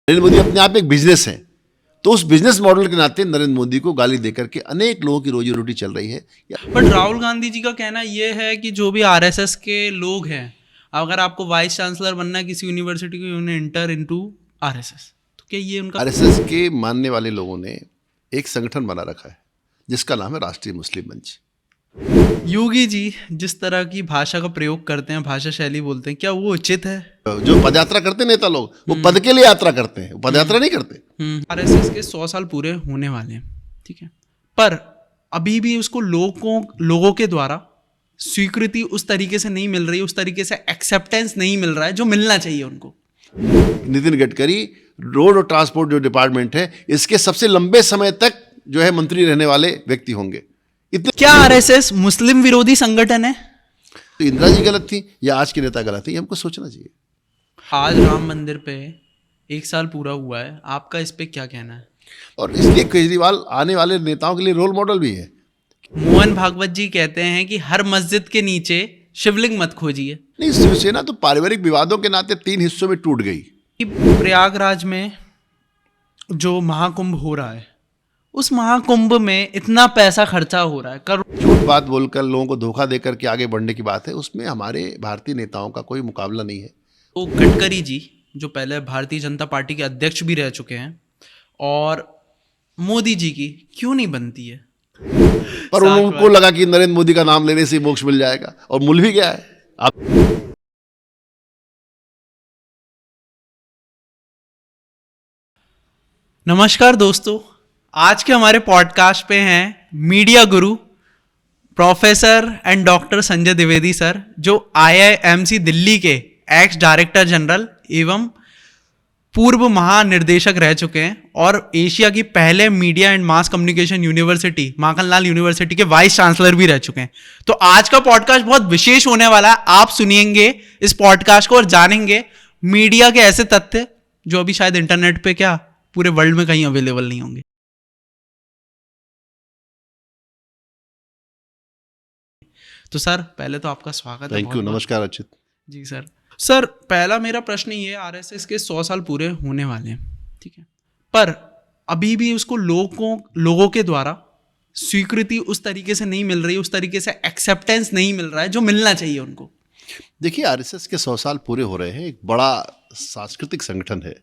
नरेंद्र मोदी अपने आप एक बिजनेस है, तो उस बिजनेस मॉडल के नाते नरेंद्र मोदी को गाली देकर के अनेक लोगों की रोजी रोटी चल रही है। बट राहुल गांधी जी का कहना ये है कि जो भी आरएसएस के लोग हैं, अगर आपको वाइस चांसलर बनना है किसी यूनिवर्सिटी को, उन्हें इंटर इनटू आरएसएस, तो क्या ये उनका आरएसएस के मानने वाले लोगों ने एक संगठन बना रखा है जिसका नाम है राष्ट्रीय मुस्लिम मंच। योगी जी जिस तरह की भाषा का प्रयोग करते हैं, भाषा शैली बोलते हैं, क्या वो उचित है? जो पदयात्रा करते हैं नेता लोग, वो पद के लिए यात्रा करते हैं, वो पदयात्रा नहीं करते। आरएसएस के 100 साल पूरे होने वाले हैं, ठीक है, पर अभी भी उसको लोगों के द्वारा स्वीकृति उस तरीके से नहीं मिल रही, उस तरीके से एक्सेप्टेंस नहीं मिल रहा है जो मिलना चाहिए उनको। नितिन गडकरी रोड और ट्रांसपोर्ट जो डिपार्टमेंट है, इसके सबसे लंबे समय तक जो है मंत्री रहने वाले व्यक्ति होंगे। इतने क्या आरएसएस मुस्लिम विरोधी संगठन है? तो इंदिरा जी गलत थी या आज के नेता गलत है, ये हमको सोचना चाहिए। आज राम मंदिर पे 1 साल पूरा हुआ है, आपका इस पे क्या कहना है? और इसलिए केजरीवाल आने वाले नेताओं के लिए रोल मॉडल भी है। मोहन भागवत जी कहते हैं कि हर मस्जिद के नीचे शिवलिंग मत खोजिए। नहीं, शिवसेना तो पारिवारिक विवादों के नाते 3 हिस्सों में टूट गई। कि प्रयागराज में जो महाकुंभ हो रहा है, उस महाकुंभ में इतना पैसा खर्चा हो रहा है, झूठ बात बोलकर लोगों को धोखा देकर के आगे बढ़ने की बात है, उसमें हमारे भारतीय नेताओं का कोई मुकाबला नहीं है। तो गडकरी जी जो पहले भारतीय जनता पार्टी के अध्यक्ष भी रह चुके हैं, और मोदी जी की क्यों नहीं बनती है? पर उनको लगा कि नरेंद्र मोदी का नाम लेने से मोक्ष मिल जाएगा, और मिल भी गया है। आप नमस्कार दोस्तों, आज के हमारे पॉडकास्ट पे हैं media Guru professor and doctor Sanjay Dwivedi sir, जो आईआईएमसी दिल्ली के एक्स डायरेक्टर जनरल एवं पूर्व महानिर्देशक रह चुके हैं, और एशिया की पहले media and mass communication university Makhanlal university के वाइस चांसलर भी रह चुके हैं। तो आज का पॉडकास्ट बहुत विशेष होने वाला है। आप सुनिएंगे इस पॉडकास्ट को और जानेंगे मीडिया के ऐसे तथ्य जो अभी शायद इंटरनेट पे क्या पूरे वर्ल्ड में कहीं अवेलेबल नहीं होंगे। तो सर पहले तो आपका स्वागत है। थैंक यू, नमस्कार अच्युत जी सर पहला मेरा प्रश्न ये है, आरएसएस के 100 साल पूरे होने वाले हैं, ठीक है, पर अभी भी उसको लोगों के द्वारा स्वीकृति उस तरीके से नहीं मिल रही, उस तरीके से एक्सेप्टेंस नहीं मिल रहा है जो मिलना चाहिए उनको। देखिए, आरएसएस के 100 साल पूरे हो रहे हैं, एक बड़ा सांस्कृतिक संगठन है,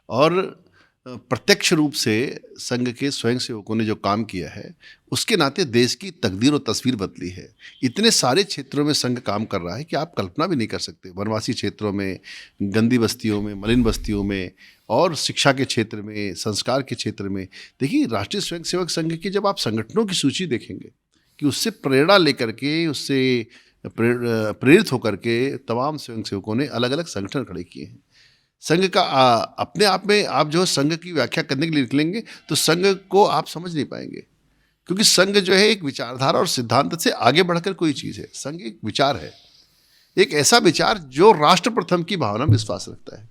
और प्रत्यक्ष रूप से संघ के स्वयंसेवकों ने जो काम किया है उसके नाते देश की तकदीर और तस्वीर बदली है। इतने सारे क्षेत्रों में संघ काम कर रहा है कि आप कल्पना भी नहीं कर सकते। वनवासी क्षेत्रों में, गंदी बस्तियों में, मलिन बस्तियों में, और शिक्षा के क्षेत्र में, संस्कार के क्षेत्र में। देखिए, राष्ट्रीय स्वयंसेवक संघ की जब आप संगठनों की सूची देखेंगे कि उससे प्रेरणा लेकर के, उससे प्रेरित होकर के तमाम स्वयंसेवकों ने अलग अलग संगठन खड़े किए हैं। संघ का अपने आप में आप जो संघ की व्याख्या करने के लिए निकलेंगे तो संघ को आप समझ नहीं पाएंगे, क्योंकि संघ जो है एक विचारधारा और सिद्धांत से आगे बढ़कर कोई चीज़ है। संघ एक विचार है, एक ऐसा विचार जो राष्ट्र प्रथम की भावना में विश्वास रखता है।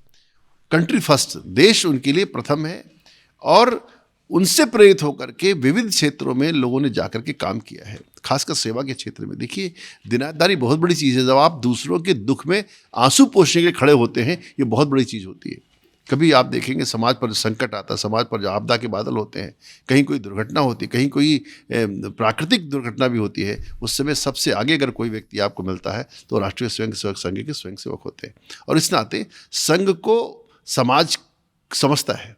कंट्री फर्स्ट, देश उनके लिए प्रथम है, और उनसे प्रेरित होकर के विविध क्षेत्रों में लोगों ने जाकर के काम किया है, खासकर सेवा के क्षेत्र में। देखिए, दिनादारी बहुत बड़ी चीज़ है। जब आप दूसरों के दुख में आंसू पोंछने के खड़े होते हैं, ये बहुत बड़ी चीज़ होती है। कभी आप देखेंगे समाज पर संकट आता है, समाज पर जो आपदा के बादल होते हैं, कहीं कोई दुर्घटना होती है, कहीं कोई प्राकृतिक दुर्घटना भी होती है, उस समय सबसे आगे अगर कोई व्यक्ति आपको मिलता है तो राष्ट्रीय स्वयंसेवक संघ के स्वयंसेवक होते हैं। और इस नाते संघ को समाज समझता है।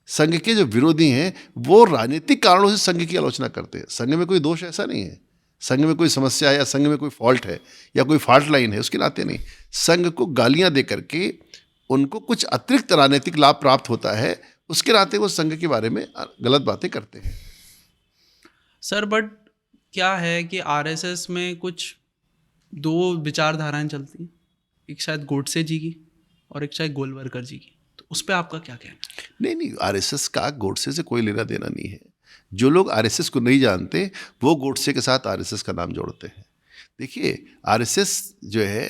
संघ के जो विरोधी हैं वो राजनीतिक कारणों से संघ की आलोचना करते हैं। संघ में कोई दोष ऐसा नहीं है, संघ में कोई समस्या है या संघ में कोई फॉल्ट है या कोई फॉल्ट लाइन है, उसके नाते नहीं। संघ को गालियां दे करके उनको कुछ अतिरिक्त राजनीतिक लाभ प्राप्त होता है, उसके नाते वो संघ के बारे में गलत बातें करते हैं। सर बट क्या है कि आरएसएस में कुछ 2 विचारधाराएं चलती हैं, एक शायद गोडसे जी की और एक शायद गोलवलकर जी की, तो उस पर आपका क्या कहना है? नहीं, आरएसएस का गोडसे से कोई लेना देना नहीं है। जो लोग आरएसएस को नहीं जानते वो गोडसे के साथ आरएसएस का नाम जोड़ते हैं। देखिए, आरएसएस जो है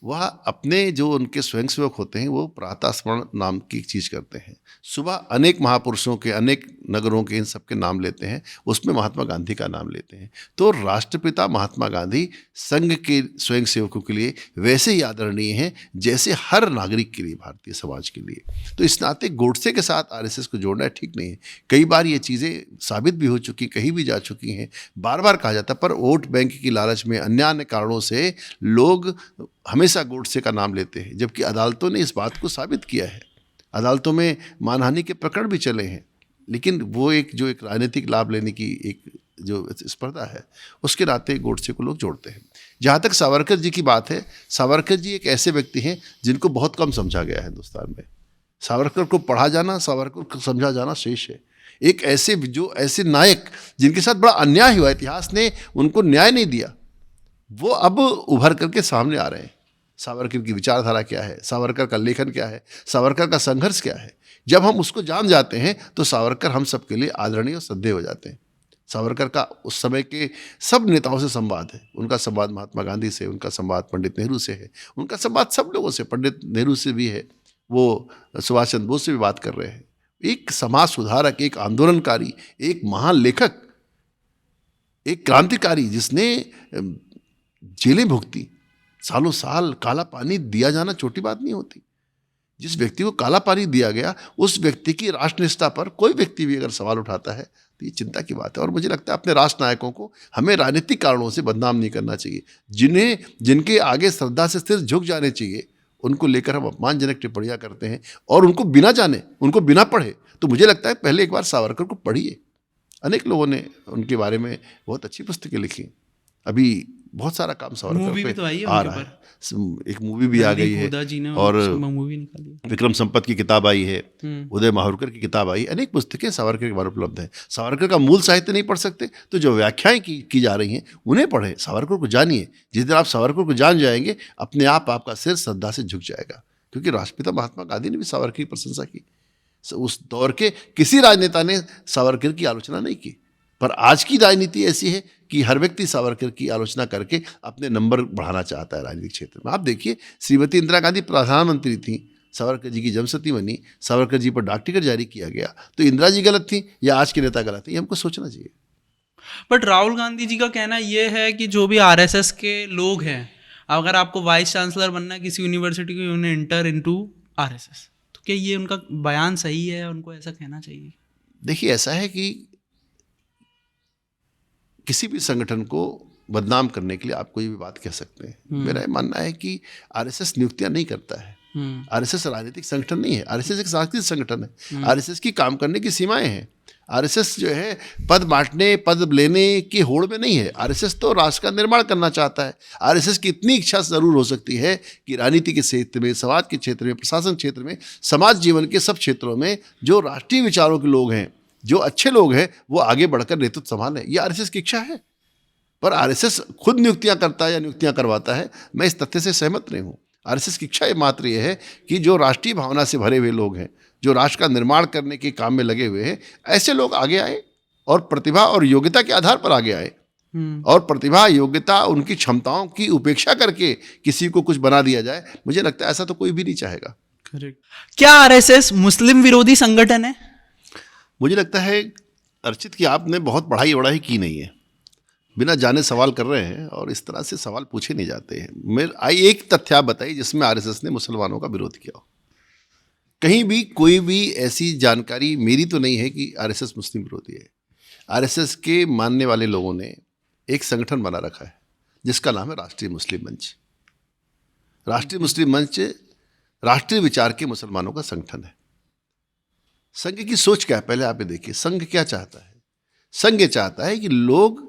वह अपने जो उनके स्वयंसेवक होते हैं वो प्रातः स्मरण नाम की एक चीज़ करते हैं। सुबह अनेक महापुरुषों के, अनेक नगरों के, इन सब के नाम लेते हैं, उसमें महात्मा गांधी का नाम लेते हैं। तो राष्ट्रपिता महात्मा गांधी संघ के स्वयंसेवकों के लिए वैसे ही आदरणीय हैं जैसे हर नागरिक के लिए, भारतीय समाज के लिए। तो इस नाते गोडसे के साथ आरएसएस को जोड़ना ठीक नहीं है। कई बार ये चीज़ें साबित भी हो चुकी, कहीं भी जा चुकी हैं, बार बार कहा जाता, पर वोट बैंक की लालच में, अन्य अन्य कारणों से लोग हमेशा गोडसे का नाम लेते हैं, जबकि अदालतों ने इस बात को साबित किया है। अदालतों में मानहानि के प्रकरण भी चले हैं, लेकिन वो एक राजनीतिक लाभ लेने की एक जो स्पर्धा है, उसके नाते गोडसे को लोग जोड़ते हैं। जहाँ तक सावरकर जी की बात है, सावरकर जी एक ऐसे व्यक्ति हैं जिनको बहुत कम समझा गया है हिंदुस्तान में। सावरकर को पढ़ा जाना, सावरकर को समझा जाना शेष है। एक ऐसे नायक जिनके साथ बड़ा अन्याय हुआ, इतिहास ने उनको न्याय नहीं दिया, वो अब उभर करके सामने आ रहे हैं। सावरकर की विचारधारा क्या है, सावरकर का लेखन क्या है, सावरकर का संघर्ष क्या है। जब हम उसको जान जाते हैं तो सावरकर हम सबके लिए आदरणीय और श्रद्धेय हो जाते हैं। सावरकर का उस समय के सब नेताओं से संवाद है। उनका संवाद महात्मा गांधी से, उनका संवाद पंडित नेहरू से है, उनका संवाद सब लोगों से, पंडित नेहरू से भी है, वो सुभाष चंद्र बोस से भी बात कर रहे हैं। एक समाज सुधारक, एक आंदोलनकारी, एक महान लेखक, एक क्रांतिकारी जिसने जेलें भुगती, सालों साल काला पानी दिया जाना छोटी बात नहीं होती। जिस व्यक्ति को काला पानी दिया गया, उस व्यक्ति की राष्ट्रनिष्ठा पर कोई व्यक्ति भी अगर सवाल उठाता है तो ये चिंता की बात है। और मुझे लगता है अपने राष्ट्र नायकों को हमें राजनीतिक कारणों से बदनाम नहीं करना चाहिए। जिनके आगे श्रद्धा से सिर झुक जाने चाहिए, उनको लेकर हम अपमानजनक टिप्पणियां करते हैं, और उनको बिना जाने, उनको बिना पढ़े। तो मुझे लगता है पहले एक बार सावरकर को पढ़िए। अनेक लोगों ने उनके बारे में बहुत अच्छी पुस्तकें लिखी। अभी बहुत सारा काम सावरकर पे तो आई है आ रहा है। एक मूवी भी आ गई है, और मूवी निकाली, विक्रम संपत की किताब आई है, उदय माहुरकर की किताब आई। अनेक पुस्तकें सावरकर के बारे में उपलब्ध हैं। सावरकर का मूल साहित्य नहीं पढ़ सकते तो जो व्याख्याएं की जा रही हैं उन्हें पढ़ें, सावरकर को जानिए। जिस दिन आप सावरकर को जान जाएंगे, अपने आप आपका सिर श्रद्धा से झुक जाएगा। क्योंकि राष्ट्रपिता महात्मा गांधी ने भी सावरकर की प्रशंसा की। उस दौर के किसी राजनेता ने सावरकर की आलोचना नहीं की, पर आज की राजनीति ऐसी है कि हर व्यक्ति सावरकर की आलोचना करके अपने नंबर बढ़ाना चाहता है राजनीतिक क्षेत्र में। आप देखिए, श्रीमती इंदिरा गांधी प्रधानमंत्री थी, सावरकर जी की जन्मशती बनी, सावरकर जी पर डाक टिकट जारी किया गया, तो इंदिरा जी गलत थी या आज के नेता गलत थे, ये हमको सोचना चाहिए। बट राहुल गांधी जी का कहना यह है कि जो भी आरएसएस के लोग हैं, अगर आपको वाइस चांसलर बनना है किसी यूनिवर्सिटी को, यूने एंटर इनटू आरएसएस, तो क्या ये उनका बयान सही है? उनको ऐसा कहना चाहिए? देखिए, ऐसा है कि किसी भी संगठन को बदनाम करने के लिए आप कोई भी बात कह सकते हैं। मेरा मानना है कि आरएसएस नियुक्तियां नहीं करता है। आरएसएस राजनीतिक संगठन नहीं है, आरएसएस एक सांस्कृतिक संगठन है। आरएसएस की काम करने की सीमाएं हैं। आरएसएस जो है पद बांटने, पद लेने की होड़ में नहीं है। आरएसएस तो राष्ट्र का निर्माण करना चाहता है। आरएसएस की इतनी इच्छा जरूर हो सकती है कि राजनीति के क्षेत्र में, समाज के क्षेत्र में, प्रशासन क्षेत्र में, समाज जीवन के सब क्षेत्रों में जो राष्ट्रीय विचारों के लोग हैं, जो अच्छे लोग हैं, वो आगे बढ़कर नेतृत्व संभालें। ये आरएसएस की इच्छा है। पर आरएसएस खुद नियुक्तियां करता है या नियुक्तियां करवाता है, मैं इस तथ्य से सहमत नहीं हूं। आरएसएस की इच्छा मात्र ये है कि जो राष्ट्रीय भावना से भरे हुए लोग हैं, जो राष्ट्र का निर्माण करने के काम में लगे हुए हैं, ऐसे लोग आगे आए और प्रतिभा और योग्यता के आधार पर आगे आए। और प्रतिभा, योग्यता, उनकी क्षमताओं की उपेक्षा करके किसी को कुछ बना दिया जाए, मुझे लगता है ऐसा तो कोई भी नहीं चाहेगा। क्या आरएसएस मुस्लिम विरोधी संगठन है? मुझे लगता है अर्चित कि आपने बहुत पढ़ाई वढ़ाई की नहीं है, बिना जाने सवाल कर रहे हैं, और इस तरह से सवाल पूछे नहीं जाते हैं। एक तथ्य आप बताइए जिसमें आरएसएस ने मुसलमानों का विरोध किया हो। कहीं भी कोई भी ऐसी जानकारी मेरी तो नहीं है कि आरएसएस मुस्लिम विरोधी है। आरएसएस के मानने वाले लोगों ने एक संगठन बना रखा है जिसका नाम है राष्ट्रीय मुस्लिम मंच। राष्ट्रीय मुस्लिम मंच राष्ट्रीय विचार के मुसलमानों का संगठन है। संघ की सोच क्या है, पहले आप ये देखिए। संघ क्या चाहता है? संघ ये चाहता है कि लोग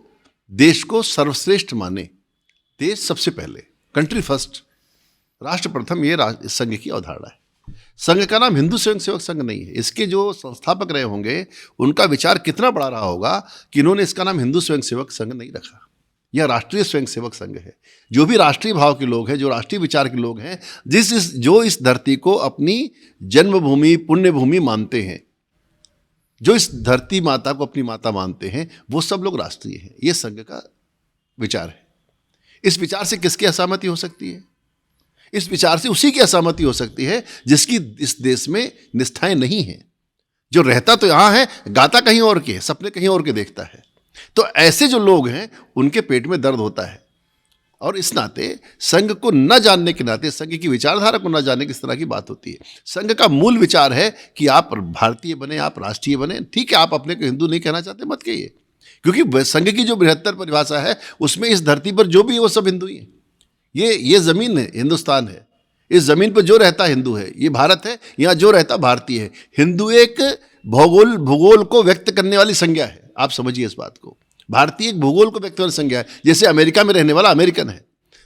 देश को सर्वश्रेष्ठ माने, देश सबसे पहले, कंट्री फर्स्ट, राष्ट्र प्रथम। ये संघ की अवधारणा है। संघ का नाम हिंदू स्वयंसेवक संघ नहीं है। इसके जो संस्थापक रहे होंगे उनका विचार कितना बड़ा रहा होगा कि इन्होंने इसका नाम हिंदू स्वयंसेवक संघ नहीं रखा। यह राष्ट्रीय स्वयंसेवक संघ है। जो भी राष्ट्रीय भाव के लोग हैं, जो राष्ट्रीय विचार के लोग हैं, जो इस धरती को अपनी जन्मभूमि, पुण्यभूमि मानते हैं, जो इस धरती माता को अपनी माता मानते हैं, वो सब लोग राष्ट्रीय हैं। ये संघ का विचार है। इस विचार से किसकी असहमति हो सकती है? इस विचार से उसी की असहमति हो सकती है जिसकी इस देश में निष्ठाएं नहीं हैं, जो रहता तो यहाँ है, गाता कहीं और के, सपने कहीं और के देखता है। तो ऐसे जो लोग हैं उनके पेट में दर्द होता है, और इस नाते संघ को न जानने के नाते, संघ की विचारधारा को न जानने की इस तरह की बात होती है। संघ का मूल विचार है कि आप भारतीय बने, आप राष्ट्रीय बने। ठीक है, आप अपने को हिंदू नहीं कहना चाहते, मत कहिए, क्योंकि संघ की जो बृहत्तर परिभाषा है उसमें इस धरती पर जो भी है वो सब हिंदू ही है। ये ज़मीन है, हिंदुस्तान है, इस ज़मीन पर जो रहता हिंदू है। ये भारत है, यहाँ जो रहता भारतीय है। हिंदू एक भूगोल को व्यक्त करने वाली संज्ञा है, आप समझिए इस बात को। भारतीय एक भूगोल को व्यक्त करने वाली संज्ञा है। जैसे अमेरिका में रहने वाला अमेरिकन है,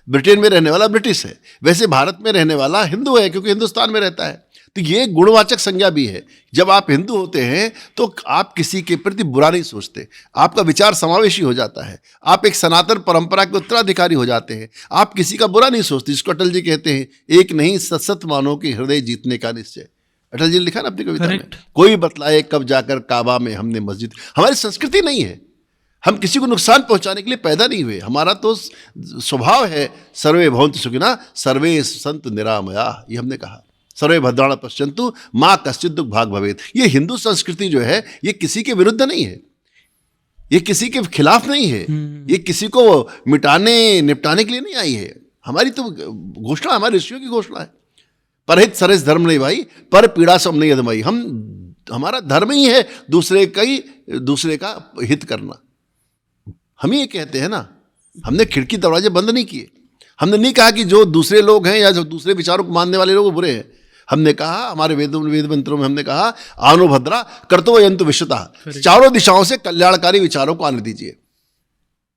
ब्रिटेन में रहने वाला ब्रिटिश है, वैसे भारत में रहने वाला हिंदू है, क्योंकि हिंदुस्तान में रहता है। तो ये गुणवाचक संज्ञा भी है। जब आप हिंदू होते हैं तो आप किसी के प्रति बुरा नहीं सोचते, आपका विचार समावेशी हो जाता है, आप एक सनातन परंपरा के उत्तराधिकारी हो जाते हैं, आप किसी का बुरा नहीं सोचते। जिसको अटल जी कहते हैं, एक नहीं सत मानव के हृदय जीतने का निश्चय। अटल जी ने लिखा ना अपनी कविता में, कोई बतलाए कब जाकर काबा में हमने मस्जिद। हमारी संस्कृति नहीं है, हम किसी को नुकसान पहुंचाने के लिए पैदा नहीं हुए। हमारा तो स्वभाव है सर्वे भवन्तु सुखिनः सर्वे सन्तु निरामयाः। ये हमने कहा, सर्वे भद्राणि पश्यन्तु माँ कश्चित् दुःख भाग् भवेत्। ये हिंदू संस्कृति जो है ये किसी के विरुद्ध नहीं है, ये किसी के खिलाफ नहीं है, ये किसी को मिटाने निपटाने के लिए नहीं आई है। हमारी तो घोषणा, हमारे ऋषियों की घोषणा है, परहित सरस धर्म नहीं भाई, पर पीड़ा सम नहीं अधमाई। हमारा धर्म ही है दूसरे का हित करना। हम ये कहते हैं ना, हमने खिड़की दरवाजे बंद नहीं किए। हमने नहीं कहा कि जो दूसरे लोग हैं या जो दूसरे विचारों को मानने वाले लोग बुरे हैं। हमने कहा, हमारे वेद मंत्रों में हमने कहा, आनो भद्रा कर्तव्य यंतु विश्वतः, चारों दिशाओं से कल्याणकारी विचारों को आने दीजिए।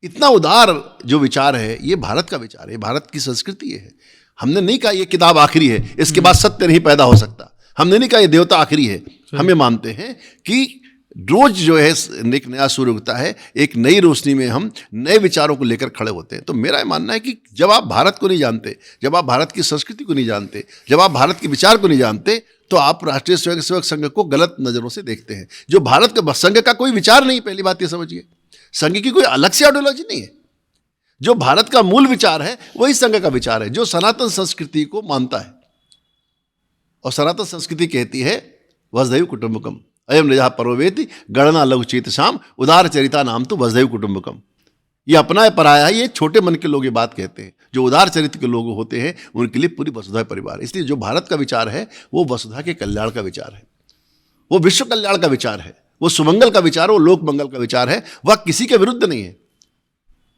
इतना उदार जो विचार है ये भारत का विचार है, भारत की संस्कृति है। हमने नहीं कहा ये किताब आखिरी है, इसके बाद सत्य नहीं पैदा हो सकता। हमने नहीं कहा ये देवता आखिरी है। हम ये मानते हैं कि रोज जो है एक नया सूर्य उगता है, एक नई रोशनी में हम नए विचारों को लेकर खड़े होते हैं। तो मेरा ये मानना है कि जब आप भारत को नहीं जानते, जब आप भारत की संस्कृति को नहीं जानते, जब आप भारत के विचार को नहीं जानते, तो आप राष्ट्रीय स्वयंसेवक संघ को गलत नज़रों से देखते हैं। जो भारत का संघ का कोई विचार नहीं, पहली बात ये समझिए। संघ की कोई अलग से आइडियोलॉजी नहीं है। जो भारत का मूल विचार है वही संघ का विचार है, जो सनातन संस्कृति को मानता है। और सनातन संस्कृति कहती है वसुधैव कुटुंबकम अयम निजः पर्ववेति गणना लघु चेतसाम उदार चरिता नाम तो वसुधैव कुटुंबकम। ये अपना है पराया है, ये छोटे मन के लोग ये बात कहते हैं। जो उदार चरित्र के लोग होते हैं उनके लिए पूरी वसुधा परिवार। इसलिए जो भारत का विचार है वो वसुधा के कल्याण का विचार है, वो विश्व कल्याण का विचार है, वो सुमंगल का विचार है, वो लोक मंगल का विचार है। वह किसी के विरुद्ध नहीं है,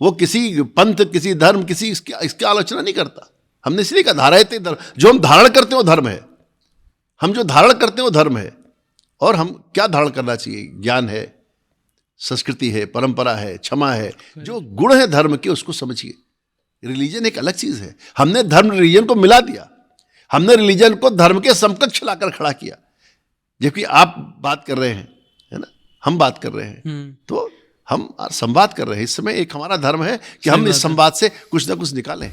वो किसी पंथ, किसी धर्म, किसी इसकी आलोचना नहीं करता। हमने इसलिए कहा धारयते धर्म, जो हम धारण करते हैं वो धर्म है। हम जो धारण करते हैं वो धर्म है। और हम क्या धारण करना चाहिए? ज्ञान है, संस्कृति है, परंपरा है, क्षमा है, जो गुण है धर्म के, उसको समझिए। रिलीजन एक अलग चीज है। हमने धर्म रिलीजन को मिला दिया, हमने रिलीजन को धर्म के समकक्ष लाकर खड़ा किया। जबकि आप बात कर रहे हैं, है ना, हम बात कर रहे हैं, तो हम संवाद कर रहे हैं। इस समय एक हमारा धर्म है कि हम इस संवाद से कुछ ना कुछ निकालें,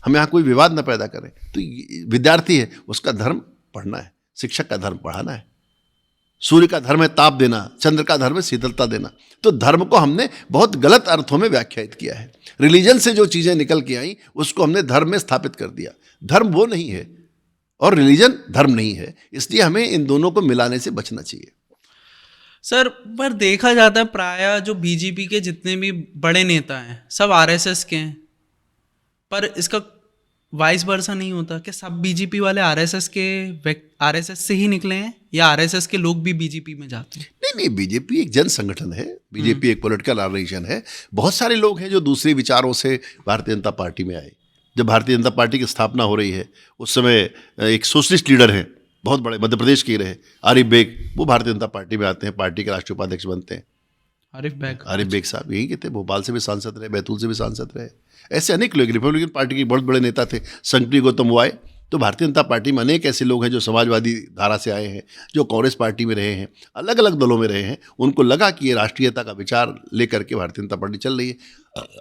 हम यहाँ कोई विवाद न पैदा करें। तो विद्यार्थी है, उसका धर्म पढ़ना है, शिक्षक का धर्म पढ़ाना है। सूर्य का धर्म है ताप देना, चंद्र का धर्म है शीतलता देना। तो धर्म को हमने बहुत गलत अर्थों में व्याख्यायित किया है। रिलीजन से जो चीज़ें निकल के आई उसको हमने धर्म में स्थापित कर दिया। धर्म वो नहीं है और रिलीजन धर्म नहीं है। इसलिए हमें इन दोनों को मिलाने से बचना चाहिए। सर, पर देखा जाता है प्रायः जो बीजेपी के जितने भी बड़े नेता हैं सब आरएसएस के हैं, पर इसका वाइस वर्सा नहीं होता कि सब बीजेपी वाले आरएसएस से ही निकले हैं, या आरएसएस के लोग भी बीजेपी में जाते हैं? नहीं, बीजेपी एक जन संगठन है, बीजेपी एक पॉलिटिकल ऑर्गेनाइजेशन है। बहुत सारे लोग हैं जो दूसरे विचारों से भारतीय जनता पार्टी में आए। जब भारतीय जनता पार्टी की स्थापना हो रही है उस समय एक सोशलिस्ट लीडर हैं, बहुत बड़े, मध्य प्रदेश के रहे, आरिफ बेग, वो भारतीय जनता पार्टी में आते हैं, पार्टी के राष्ट्रीय उपाध्यक्ष बनते हैं। आरिफ बेग साहब यहीं के थे, भोपाल से भी सांसद रहे, बैतूल से भी सांसद रहे। ऐसे अनेक लोग, रिपब्लिकन पार्टी के बहुत बड़े नेता थे, संकटी गौतम वो आए। तो भारतीय जनता पार्टी में अनेक ऐसे लोग हैं जो समाजवादी धारा से आए हैं, जो कांग्रेस पार्टी में रहे हैं, अलग अलग दलों में रहे हैं। उनको लगा कि ये राष्ट्रीयता का विचार लेकर के भारतीय जनता पार्टी चल रही है।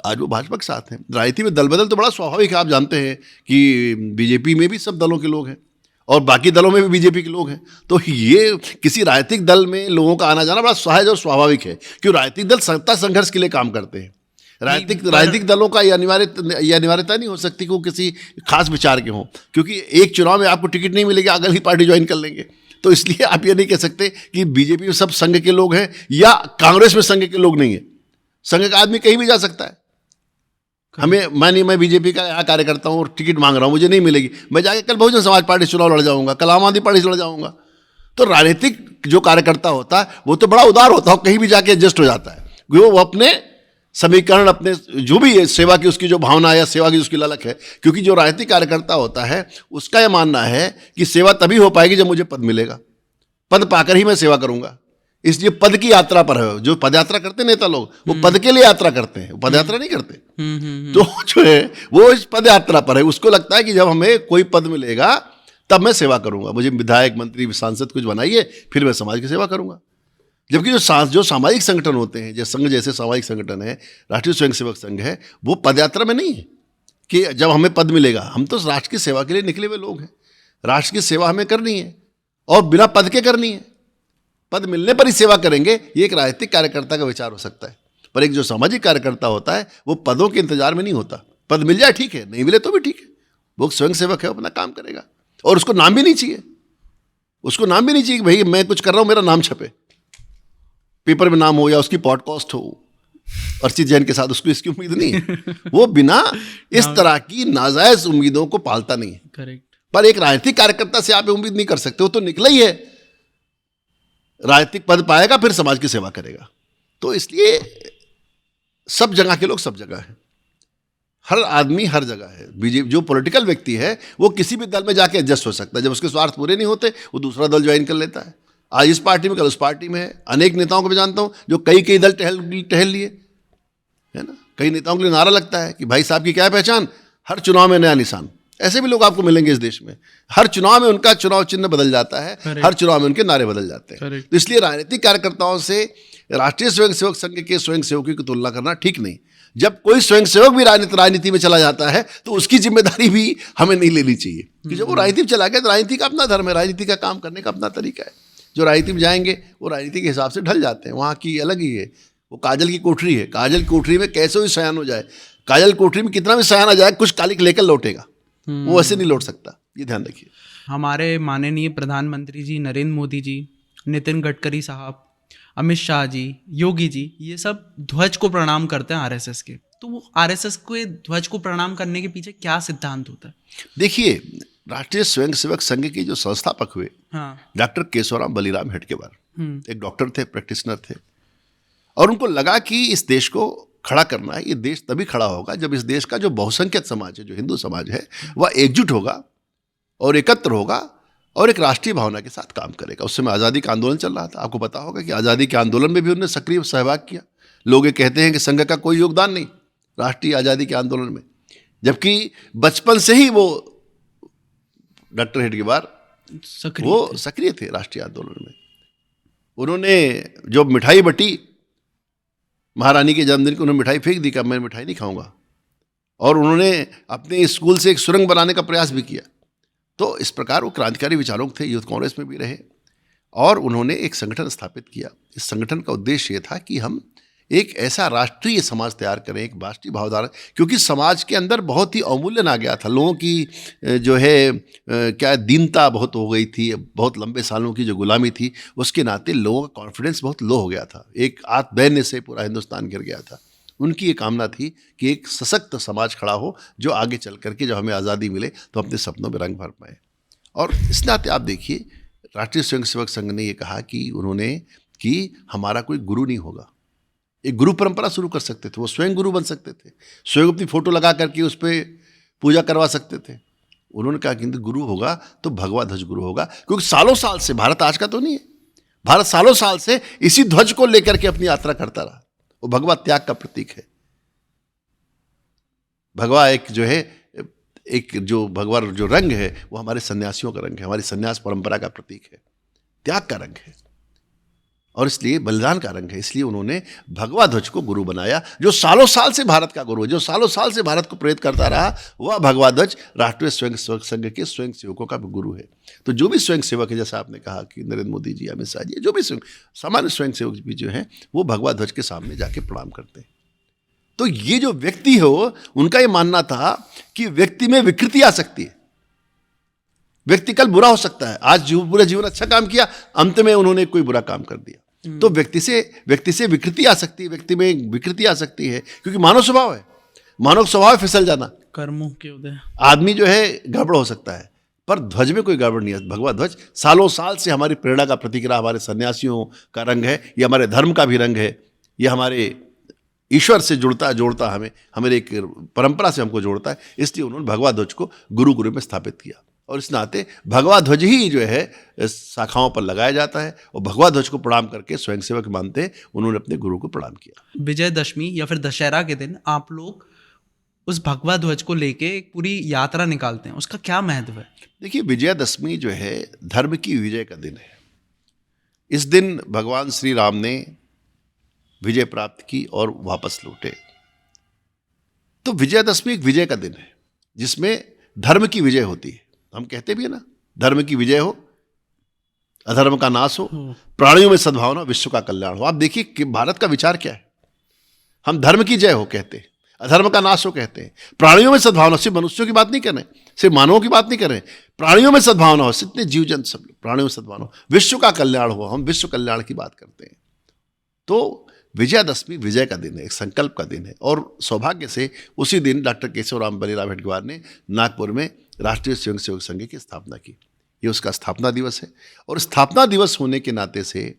आज वो भाजपा के साथ हैं। राजनीति में दल बदल तो बड़ा स्वाभाविक है। आप जानते हैं कि बीजेपी में भी सब दलों के लोग हैं और बाकी दलों में भी बीजेपी के लोग हैं। तो ये किसी राजनीतिक दल में लोगों का आना जाना बड़ा सहज और स्वाभाविक है, क्योंकि राजनीतिक दल सत्ता संघर्ष के लिए काम करते हैं। राजनीतिक दलों का ये अनिवार्यता नहीं हो सकती कि वो किसी खास विचार के हों, क्योंकि एक चुनाव में आपको टिकट नहीं मिलेगी, अगली पार्टी ज्वाइन कर लेंगे। तो इसलिए आप ये नहीं कह सकते कि बीजेपी में सब संघ के लोग हैं या कांग्रेस में संघ के लोग नहीं है। संघ का आदमी कहीं भी जा सकता है। मैं बीजेपी का यहाँ कार्यकर्ता हूँ और टिकट मांग रहा हूँ, मुझे नहीं मिलेगी, मैं जाके कल बहुजन समाज पार्टी से चुनाव लड़ जाऊंगा, कल आम आदमी पार्टी से लड़ जाऊंगा। तो राजनीतिक जो कार्यकर्ता होता है वो तो बड़ा उदार होता है, कहीं भी जाके एडजस्ट हो जाता है। वो अपने समीकरण, अपने जो भी है सेवा की उसकी जो भावना या सेवा की उसकी ललक है, क्योंकि जो राजनीतिक कार्यकर्ता होता है उसका यह मानना है कि सेवा तभी हो पाएगी जब मुझे पद मिलेगा, पद पाकर ही मैं सेवा करूंगा। इसलिए पद की यात्रा पर है। जो पद यात्रा करते नेता लोग, वो पद के लिए यात्रा करते हैं, वो पद यात्रा नहीं करते। तो जो है वो इस पद यात्रा पर है। उसको लगता है कि जब हमें कोई पद मिलेगा तब मैं सेवा करूंगा, मुझे विधायक, मंत्री, सांसद कुछ बनाइए, फिर मैं समाज की सेवा करूंगा। जबकि जो सामाजिक संगठन होते हैं, जैसे संघ जैसे सामाजिक संगठन है, राष्ट्रीय स्वयंसेवक संघ है, वो पदयात्रा में नहीं है कि जब हमें पद मिलेगा। हम तो राष्ट्र की सेवा के लिए निकले हुए लोग हैं। राष्ट्र की सेवा हमें करनी है और बिना पद के करनी है। पद मिलने पर ही सेवा करेंगे, ये एक राजनीतिक कार्यकर्ता का विचार हो सकता है। पर एक जो सामाजिक कार्यकर्ता होता है वो पदों के इंतजार में नहीं होता। पद मिल जाए ठीक है, नहीं मिले तो भी ठीक है, वो स्वयंसेवक है, अपना काम करेगा। और उसको नाम भी नहीं चाहिए, उसको नाम भी नहीं चाहिए कि भाई मैं कुछ कर रहा हूं मेरा नाम छपे, पेपर में नाम हो या उसकी पॉडकास्ट हो अर्चित जैन के साथ, उसको इसकी उम्मीद नहीं है। वो बिना इस तरह की नाजायज उम्मीदों को पालता नहीं है। करेक्ट। पर एक राजनीतिक कार्यकर्ता से आप उम्मीद नहीं कर सकते, वो तो निकला ही है, राजनीतिक पद पाएगा फिर समाज की सेवा करेगा। तो इसलिए सब जगह के लोग सब जगह हैं, हर आदमी हर जगह है। बीजेपी जो पॉलिटिकल व्यक्ति है वो किसी भी दल में जाके एडजस्ट हो सकता है। जब उसके स्वार्थ पूरे नहीं होते वो दूसरा दल ज्वाइन कर लेता है। आज इस पार्टी में कल उस पार्टी में है। अनेक नेताओं को मैं जानता हूं जो कई दल टहल लिए, है ना। कई नेताओं के लिए नारा लगता है कि भाई साहब की क्या पहचान, हर चुनाव में नया निशान। ऐसे भी लोग आपको मिलेंगे इस देश में। हर चुनाव में उनका चुनाव चिन्ह बदल जाता है, हर चुनाव में उनके नारे बदल जाते हैं। तो इसलिए राजनीतिक कार्यकर्ताओं से राष्ट्रीय स्वयंसेवक संघ के स्वयंसेवकों की तुलना करना ठीक नहीं। जब कोई स्वयंसेवक भी राजनीति में चला जाता है तो उसकी जिम्मेदारी भी हमें नहीं लेनी चाहिए कि जब वो राजनीति में चला गया तो राजनीति का अपना धर्म है, राजनीति का काम करने का अपना तरीका है। जो राजनीति में जाएंगे वो राजनीति के हिसाब से ढल जाते हैं, वहाँ की अलग ही है। वो काजल की कोठरी है, काजल की कोठरी में कैसे भी सयान हो जाए, काजल कोठरी में कितना भी सयान आ जाए, कुछ कालिक लेकर लौटेगा, वो ऐसे नहीं लौट सकता। ये ध्यान रखिए। हमारे माननीय प्रधानमंत्री जी नरेंद्र मोदी जी, नितिन गडकरी साहब, अमित शाह जी, योगी जी, ये सब ध्वज को प्रणाम करते हैं आरएसएस के। तो वो आरएसएस के ध्वज को प्रणाम करने के पीछे क्या सिद्धांत होता है? देखिए, राष्ट्रीय स्वयंसेवक संघ के जो संस्थापक हुए, हाँ, डॉक्टर केशवराम बलिराम हेडगेवार एक डॉक्टर थे, प्रैक्टिशनर थे, और उनको लगा कि इस देश को खड़ा करना है। ये देश तभी खड़ा होगा जब इस देश का जो बहुसंख्यक समाज है, जो हिंदू समाज है, वह एकजुट होगा और एकत्र होगा और एक राष्ट्रीय भावना के साथ काम करेगा। उस समय आज़ादी का आंदोलन चल रहा था। आपको पता होगा कि आज़ादी के आंदोलन में भी उन्होंने सक्रिय सहभाग किया। लोग ये कहते हैं कि संघ का कोई योगदान नहीं राष्ट्रीय आज़ादी के आंदोलन में, जबकि बचपन से ही वो डॉक्टर हेडगेवार वो सक्रिय थे राष्ट्रीय आंदोलन में। उन्होंने जो मिठाई बटी महारानी के जन्मदिन को, उन्होंने मिठाई फेंक दी कि मैं मिठाई नहीं खाऊंगा, और उन्होंने अपने स्कूल से एक सुरंग बनाने का प्रयास भी किया। तो इस प्रकार वो क्रांतिकारी विचारों थे, यूथ कांग्रेस में भी रहे, और उन्होंने एक संगठन स्थापित किया। इस संगठन का उद्देश्य ये था कि हम एक ऐसा राष्ट्रीय समाज तैयार करें, एक राष्ट्रीय भावधारा, क्योंकि समाज के अंदर बहुत ही अवमूल्यन आ गया था। लोगों की जो है क्या दीनता बहुत हो गई थी, बहुत लंबे सालों की जो गुलामी थी, उसके नाते लोगों का कॉन्फिडेंस बहुत लो हो गया था। एक आत्मदैन्य से पूरा हिंदुस्तान गिर गया था। उनकी ये कामना थी कि एक सशक्त समाज खड़ा हो जो आगे चल करके जब हमें आज़ादी मिले तो अपने सपनों में रंग भर पाए। और इस नाते आप देखिए, राष्ट्रीय स्वयंसेवक संघ ने ये कहा कि उन्होंने कि हमारा कोई गुरु नहीं होगा। एक गुरु परंपरा शुरू कर सकते थे, वो स्वयं गुरु बन सकते थे, स्वयं अपनी फोटो लगा करके उस पर पूजा करवा सकते थे। उन्होंने कहा कि गुरु होगा तो भगवा ध्वज गुरु होगा, क्योंकि सालों साल से, भारत आज का तो नहीं है, भारत सालों साल से इसी ध्वज को लेकर के अपनी यात्रा करता रहा। वो भगवा त्याग का प्रतीक है। भगवा एक जो है, एक जो भगवा जो रंग है वो हमारे सन्यासियों का रंग है, हमारी सन्यास परंपरा का प्रतीक है, त्याग का रंग है, और इसलिए बलिदान का रंग है। इसलिए उन्होंने भगवा ध्वज को गुरु बनाया, जो सालों साल से भारत का गुरु है, जो सालों साल से भारत को प्रेरित करता रहा। वह भगवा ध्वज राष्ट्रीय स्वयंसेवक संघ के स्वयंसेवकों का भी गुरु है। तो जो भी स्वयंसेवक है, जैसा आपने कहा कि नरेंद्र मोदी जी, अमित शाह जी, जो भी सामान्य स्वयंसेवक भी जो हैं, वो भगवा ध्वज के सामने जाके प्रणाम करते हैं। तो ये जो व्यक्ति हो, उनका ये मानना था कि व्यक्ति में विकृति आ सकती है, व्यक्ति कल बुरा हो सकता है। आज पूरा जीवन अच्छा काम किया, अंत में उन्होंने कोई बुरा काम कर दिया, तो व्यक्ति से विकृति आ सकती है, व्यक्ति में विकृति आ सकती है, क्योंकि मानव स्वभाव है, मानव स्वभाव है फिसल जाना, कर्मों के उदय। आदमी जो है गड़बड़ हो सकता है, पर ध्वज में कोई गड़बड़ नहीं है। भगवा ध्वज सालों साल से हमारी प्रेरणा का प्रतीक रहा, हमारे सन्यासियों का रंग है, ये हमारे धर्म का भी रंग है, ये हमारे ईश्वर से जोड़ता हमें एक परंपरा से हमको जोड़ता है। इसलिए उन्होंने भगवा ध्वज को गुरु में स्थापित किया, और इस नाते भगवा ध्वज ही जो है शाखाओं पर लगाया जाता है, और भगवा ध्वज को प्रणाम करके स्वयंसेवक मानते हैं, उन्होंने अपने गुरु को प्रणाम किया। विजयदशमी या फिर दशहरा के दिन आप लोग उस भगवा ध्वज को लेके एक पूरी यात्रा निकालते हैं, उसका क्या महत्व है? देखिए, विजयदशमी जो है धर्म की विजय का दिन है। इस दिन भगवान श्री राम ने विजय प्राप्त की और वापस लौटे। तो विजयदशमी एक विजय का दिन है जिसमें धर्म की विजय होती है। हम कहते भी है ना, धर्म की विजय हो, अधर्म का नाश हो, प्राणियों में सद्भावना, विश्व का कल्याण हो। आप देखिए कि भारत का विचार क्या है। हम धर्म की जय हो कहते हैं, अधर्म का नाश हो कहते हैं, प्राणियों में सद्भावना, सिर्फ मनुष्यों की बात नहीं कर रहे, सिर्फ मानवों की बात नहीं कर रहे, प्राणियों में सद्भावना हो, जितने जीव जंतु सब प्राणियों में सद्भावना हो, विश्व का कल्याण हो, हम विश्व कल्याण की बात करते हैं। तो विजयादशमी विजय का दिन है, एक संकल्प का दिन है, और सौभाग्य से उसी दिन डॉक्टर केशवराम बलीराम हेडगेवार ने नागपुर में राष्ट्रीय स्वयंसेवक संघ की स्थापना की। ये उसका स्थापना दिवस है, और स्थापना दिवस होने के नाते से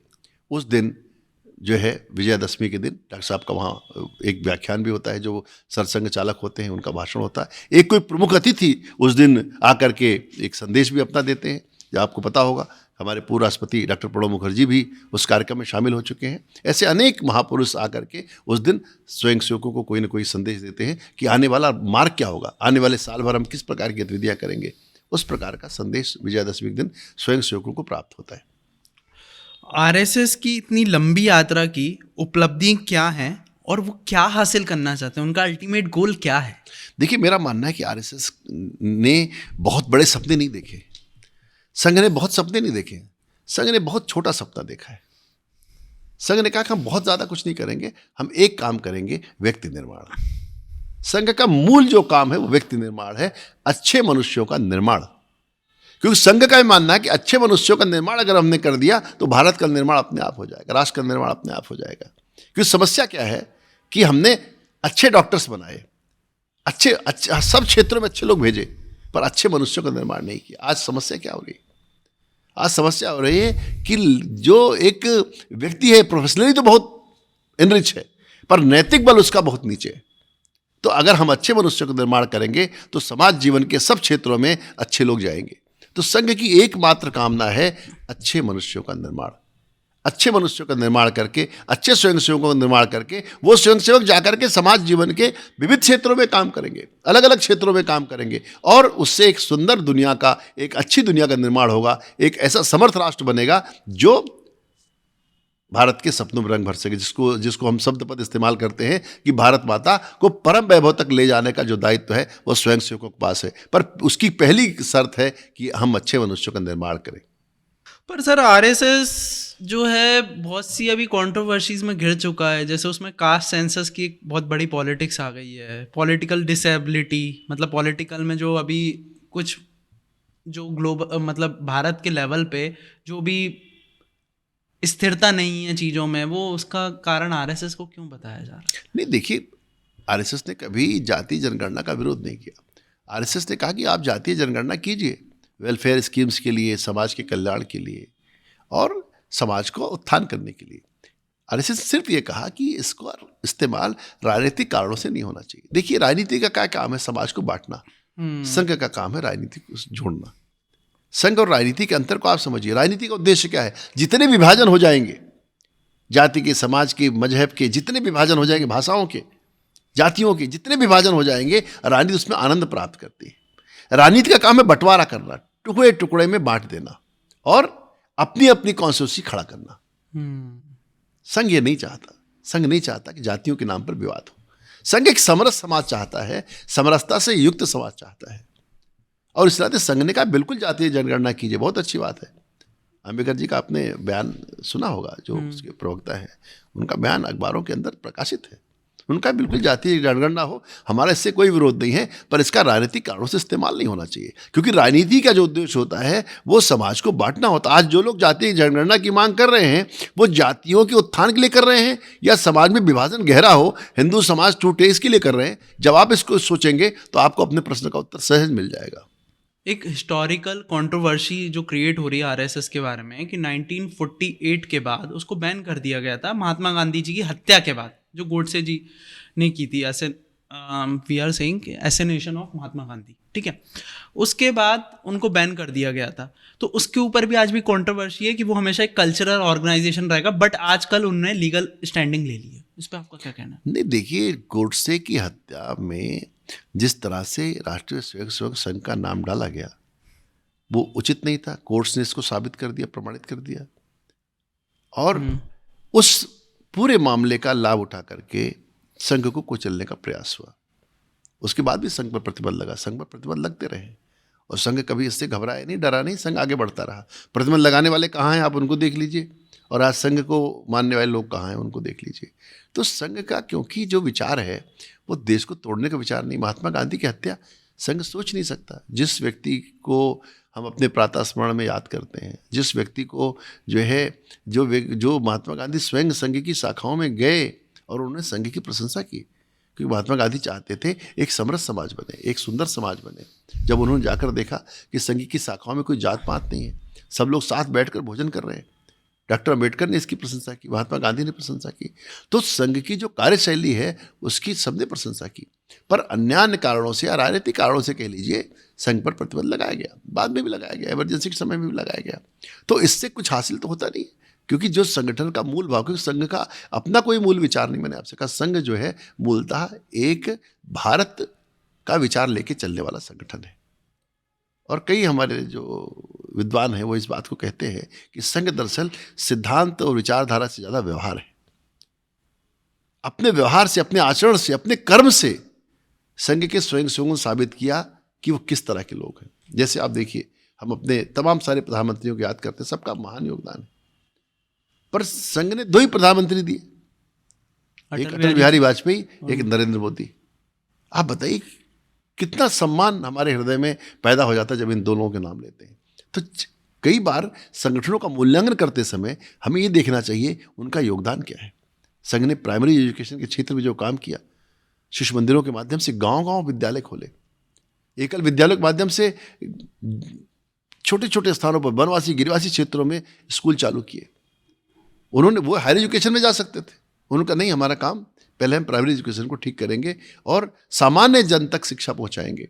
उस दिन जो है विजयादशमी के दिन डॉक्टर साहब का वहाँ एक व्याख्यान भी होता है, जो सरसंघ चालक होते हैं उनका भाषण होता है। एक कोई प्रमुख अतिथि उस दिन आकर के एक संदेश भी अपना देते हैं। जो आपको पता होगा, हमारे पूर्व राष्ट्रपति डॉक्टर प्रणब मुखर्जी भी उस कार्यक्रम में शामिल हो चुके हैं। ऐसे अनेक महापुरुष आकर के उस दिन स्वयंसेवकों को कोई ना कोई संदेश देते हैं कि आने वाला मार्ग क्या होगा, आने वाले साल भर हम किस प्रकार की गतिविधियाँ करेंगे। उस प्रकार का संदेश विजयादशमी के दिन स्वयंसेवकों को प्राप्त होता है। आरएसएस की इतनी लंबी यात्रा की उपलब्धि क्या है और वो क्या हासिल करना चाहते हैं, उनका अल्टीमेट गोल क्या है? देखिए, मेरा मानना है कि आरएसएस ने बहुत बड़े सपने नहीं देखे, संघ ने बहुत सपने नहीं देखे, संघ ने बहुत छोटा सपना देखा है। संघ ने कहा कि हम बहुत ज़्यादा कुछ नहीं करेंगे, हम एक काम करेंगे, व्यक्ति निर्माण। संघ का मूल जो काम है वो व्यक्ति निर्माण है, अच्छे मनुष्यों का निर्माण। क्योंकि संघ का ये मानना है कि अच्छे मनुष्यों का निर्माण अगर हमने कर दिया तो भारत का निर्माण अपने आप हो जाएगा, राष्ट्र का निर्माण अपने आप हो जाएगा। क्योंकि समस्या क्या है कि हमने अच्छे डॉक्टर्स बनाए, अच्छे सब क्षेत्रों में अच्छे लोग भेजे, पर अच्छे मनुष्यों का निर्माण नहीं किया। आज समस्या क्या हो रही है? आज समस्या हो रही है कि जो एक व्यक्ति है प्रोफेशनली तो बहुत इनरिच है, पर नैतिक बल उसका बहुत नीचे है। तो अगर हम अच्छे मनुष्यों का निर्माण करेंगे तो समाज जीवन के सब क्षेत्रों में अच्छे लोग जाएंगे। तो संघ की एकमात्र कामना है अच्छे मनुष्यों का निर्माण, अच्छे मनुष्यों का निर्माण करके, अच्छे स्वयंसेवकों का निर्माण करके वो स्वयंसेवक जाकर के समाज जीवन के विविध क्षेत्रों में काम करेंगे, अलग अलग क्षेत्रों में काम करेंगे, और उससे एक सुंदर दुनिया का, एक अच्छी दुनिया का निर्माण होगा। एक ऐसा समर्थ राष्ट्र बनेगा जो भारत के सपनों में रंग भर सके, जिसको हम शब्द पद इस्तेमाल करते हैं कि भारत माता को परम वैभव तक ले जाने का जो दायित्व है वो स्वयंसेवकों के पास है। पर उसकी पहली शर्त है कि हम अच्छे मनुष्यों का निर्माण करें। पर सर, आरएसएस जो है बहुत सी अभी कंट्रोवर्सीज में घिर चुका है, जैसे उसमें कास्ट सेंसस की एक बहुत बड़ी पॉलिटिक्स आ गई है, पॉलिटिकल डिसेबिलिटी, मतलब पॉलिटिकल में जो अभी कुछ जो ग्लोबल मतलब भारत के लेवल पे जो भी स्थिरता नहीं है चीज़ों में, वो उसका कारण आरएसएस को क्यों बताया जा रहा है? नहीं, देखिए, आरएसएस ने कभी जातीय जनगणना का विरोध नहीं किया। आरएसएस ने कहा कि आप जातीय जनगणना कीजिए, वेलफेयर स्कीम्स के लिए, समाज के कल्याण के लिए और समाज को उत्थान करने के लिए। आरएसएस सिर्फ ये कहा कि इसको इस्तेमाल राजनीतिक कारणों से नहीं होना चाहिए। देखिए, राजनीति का क्या काम है? समाज को बांटना। संघ का काम है राजनीति को जोड़ना। संघ और राजनीति के अंतर को आप समझिए। राजनीति का उद्देश्य क्या है? जितने विभाजन हो जाएंगे, जाति के, समाज के, मजहब के जितने विभाजन हो जाएंगे, भाषाओं के, जातियों के जितने विभाजन हो जाएंगे, राजनीति उसमें आनंद प्राप्त करती है। राजनीति का काम है बंटवारा करना, टुकड़े टुकड़े में बांट देना और अपनी अपनी कॉन्स्टिट्यूंसी खड़ा करना। संघ ये नहीं चाहता। संघ नहीं चाहता कि जातियों के नाम पर विवाद हो। संघ एक समरस समाज चाहता है, समरसता से युक्त समाज चाहता है। और इस नाते संघ ने कहा बिल्कुल जातीय जनगणना कीजिए, बहुत अच्छी बात है। अम्बेडकर जी का आपने बयान सुना होगा, जो उसके प्रवक्ता हैं, उनका बयान अखबारों के अंदर प्रकाशित है। उनका बिल्कुल जातीय जनगणना हो, हमारा इससे कोई विरोध नहीं है, पर इसका राजनीतिक कारणों से इस्तेमाल नहीं होना चाहिए, क्योंकि राजनीति का जो उद्देश्य होता है वो समाज को बांटना होता है। आज जो लोग जातीय जनगणना की मांग कर रहे हैं वो जातियों के उत्थान के लिए कर रहे हैं या समाज में विभाजन गहरा हो, हिंदू समाज टूटे, इसके लिए कर रहे हैं। जब आप इसको सोचेंगे तो आपको अपने प्रश्न का उत्तर सहज मिल जाएगा। एक हिस्टोरिकल कंट्रोवर्सी जो क्रिएट हो रही है आरएसएस के बारे में कि 1948 के बाद उसको बैन कर दिया गया था, महात्मा गांधी जी की हत्या के बाद, जो गोडसे जी ने की थी, ऐसे we are saying एसेनेशन of Mahatma Gandhi, ठीक है। उसके बाद उनको बैन कर दिया गया था। तो उसके ऊपर भी आज भी कंट्रोवर्सी है कि वो हमेशा एक कल्चरल ऑर्गेनाइजेशन रहेगा, बट आजकल उन्होंने लीगल स्टैंडिंग ले ली है। इस पर आपका क्या कहना है? नहीं, देखिए, गोडसे की हत्या में जिस तरह से राष्ट्रीय स्वयंसेवक संघ का नाम डाला गया वो उचित नहीं था। कोर्ट्स ने इसको साबित कर दिया, प्रमाणित कर दिया, और उस पूरे मामले का लाभ उठा करके संघ को कुचलने का प्रयास हुआ। उसके बाद भी संघ पर प्रतिबंध लगा, संघ पर प्रतिबंध लगते रहे, और संघ कभी इससे घबराया नहीं, डरा नहीं, संघ आगे बढ़ता रहा। प्रतिबंध लगाने वाले कहाँ हैं आप उनको देख लीजिए, और आज संघ को मानने वाले लोग कहाँ हैं उनको देख लीजिए। तो संघ का क्योंकि जो विचार है वो देश को तोड़ने का विचार नहीं। महात्मा गांधी की हत्या संघ सोच नहीं सकता। जिस व्यक्ति को हम अपने प्रातः स्मरण में याद करते हैं, जिस व्यक्ति को जो है जो महात्मा गांधी स्वयं संघ की शाखाओं में गए और उन्होंने संघ की प्रशंसा की, क्योंकि महात्मा गांधी चाहते थे एक समृद्ध समाज बने, एक सुंदर समाज बने। जब उन्होंने जाकर देखा कि संघ की शाखाओं में कोई जात पात नहीं है, सब लोग साथ बैठकर भोजन कर रहे हैं, डॉक्टर अम्बेडकर ने इसकी प्रशंसा की, महात्मा गांधी ने प्रशंसा की। तो संघ की जो कार्यशैली है उसकी सबने प्रशंसा की, पर अन्य कारणों से या राजनीतिक कारणों से कह लीजिए संघ पर प्रतिबंध लगाया गया। बाद में भी लगाया गया, इमरजेंसी के समय में भी लगाया गया। तो इससे कुछ हासिल तो होता नहीं, क्योंकि जो संगठन का मूल भाव, क्योंकि संघ का अपना कोई मूल विचार नहीं, मैंने आपसे कहा संघ जो है मूलतः एक भारत का विचार लेके चलने वाला संगठन है। और कई हमारे जो विद्वान हैं वो इस बात को कहते हैं कि संघ दरअसल सिद्धांत और विचारधारा से ज़्यादा व्यवहार है। अपने व्यवहार से, अपने आचरण से, अपने कर्म से संघ के स्वयंसेवकों ने साबित किया कि वो किस तरह के लोग हैं। जैसे आप देखिए, हम अपने तमाम सारे प्रधानमंत्रियों को याद करते हैं, सबका महान योगदान है, पर संघ ने 2 ही प्रधानमंत्री दिए, एक अटल बिहारी वाजपेयी, एक नरेंद्र मोदी। आप बताइए कितना सम्मान हमारे हृदय में पैदा हो जाता है जब इन दोनों के नाम लेते हैं। तो कई बार संगठनों का मूल्यांकन करते समय हमें ये देखना चाहिए उनका योगदान क्या है। संघ ने प्राइमरी एजुकेशन के क्षेत्र में जो काम किया, शिशु मंदिरों के माध्यम से गांव-गांव विद्यालय खोले, एकल विद्यालयों के माध्यम से छोटे छोटे स्थानों पर वनवासी गिरिवासी क्षेत्रों में स्कूल चालू किए। उन्होंने, वो हायर एजुकेशन में जा सकते थे, उनका नहीं, हमारा काम पहले हम प्राइमरी एजुकेशन को ठीक करेंगे और सामान्य जन तक शिक्षा पहुंचाएंगे।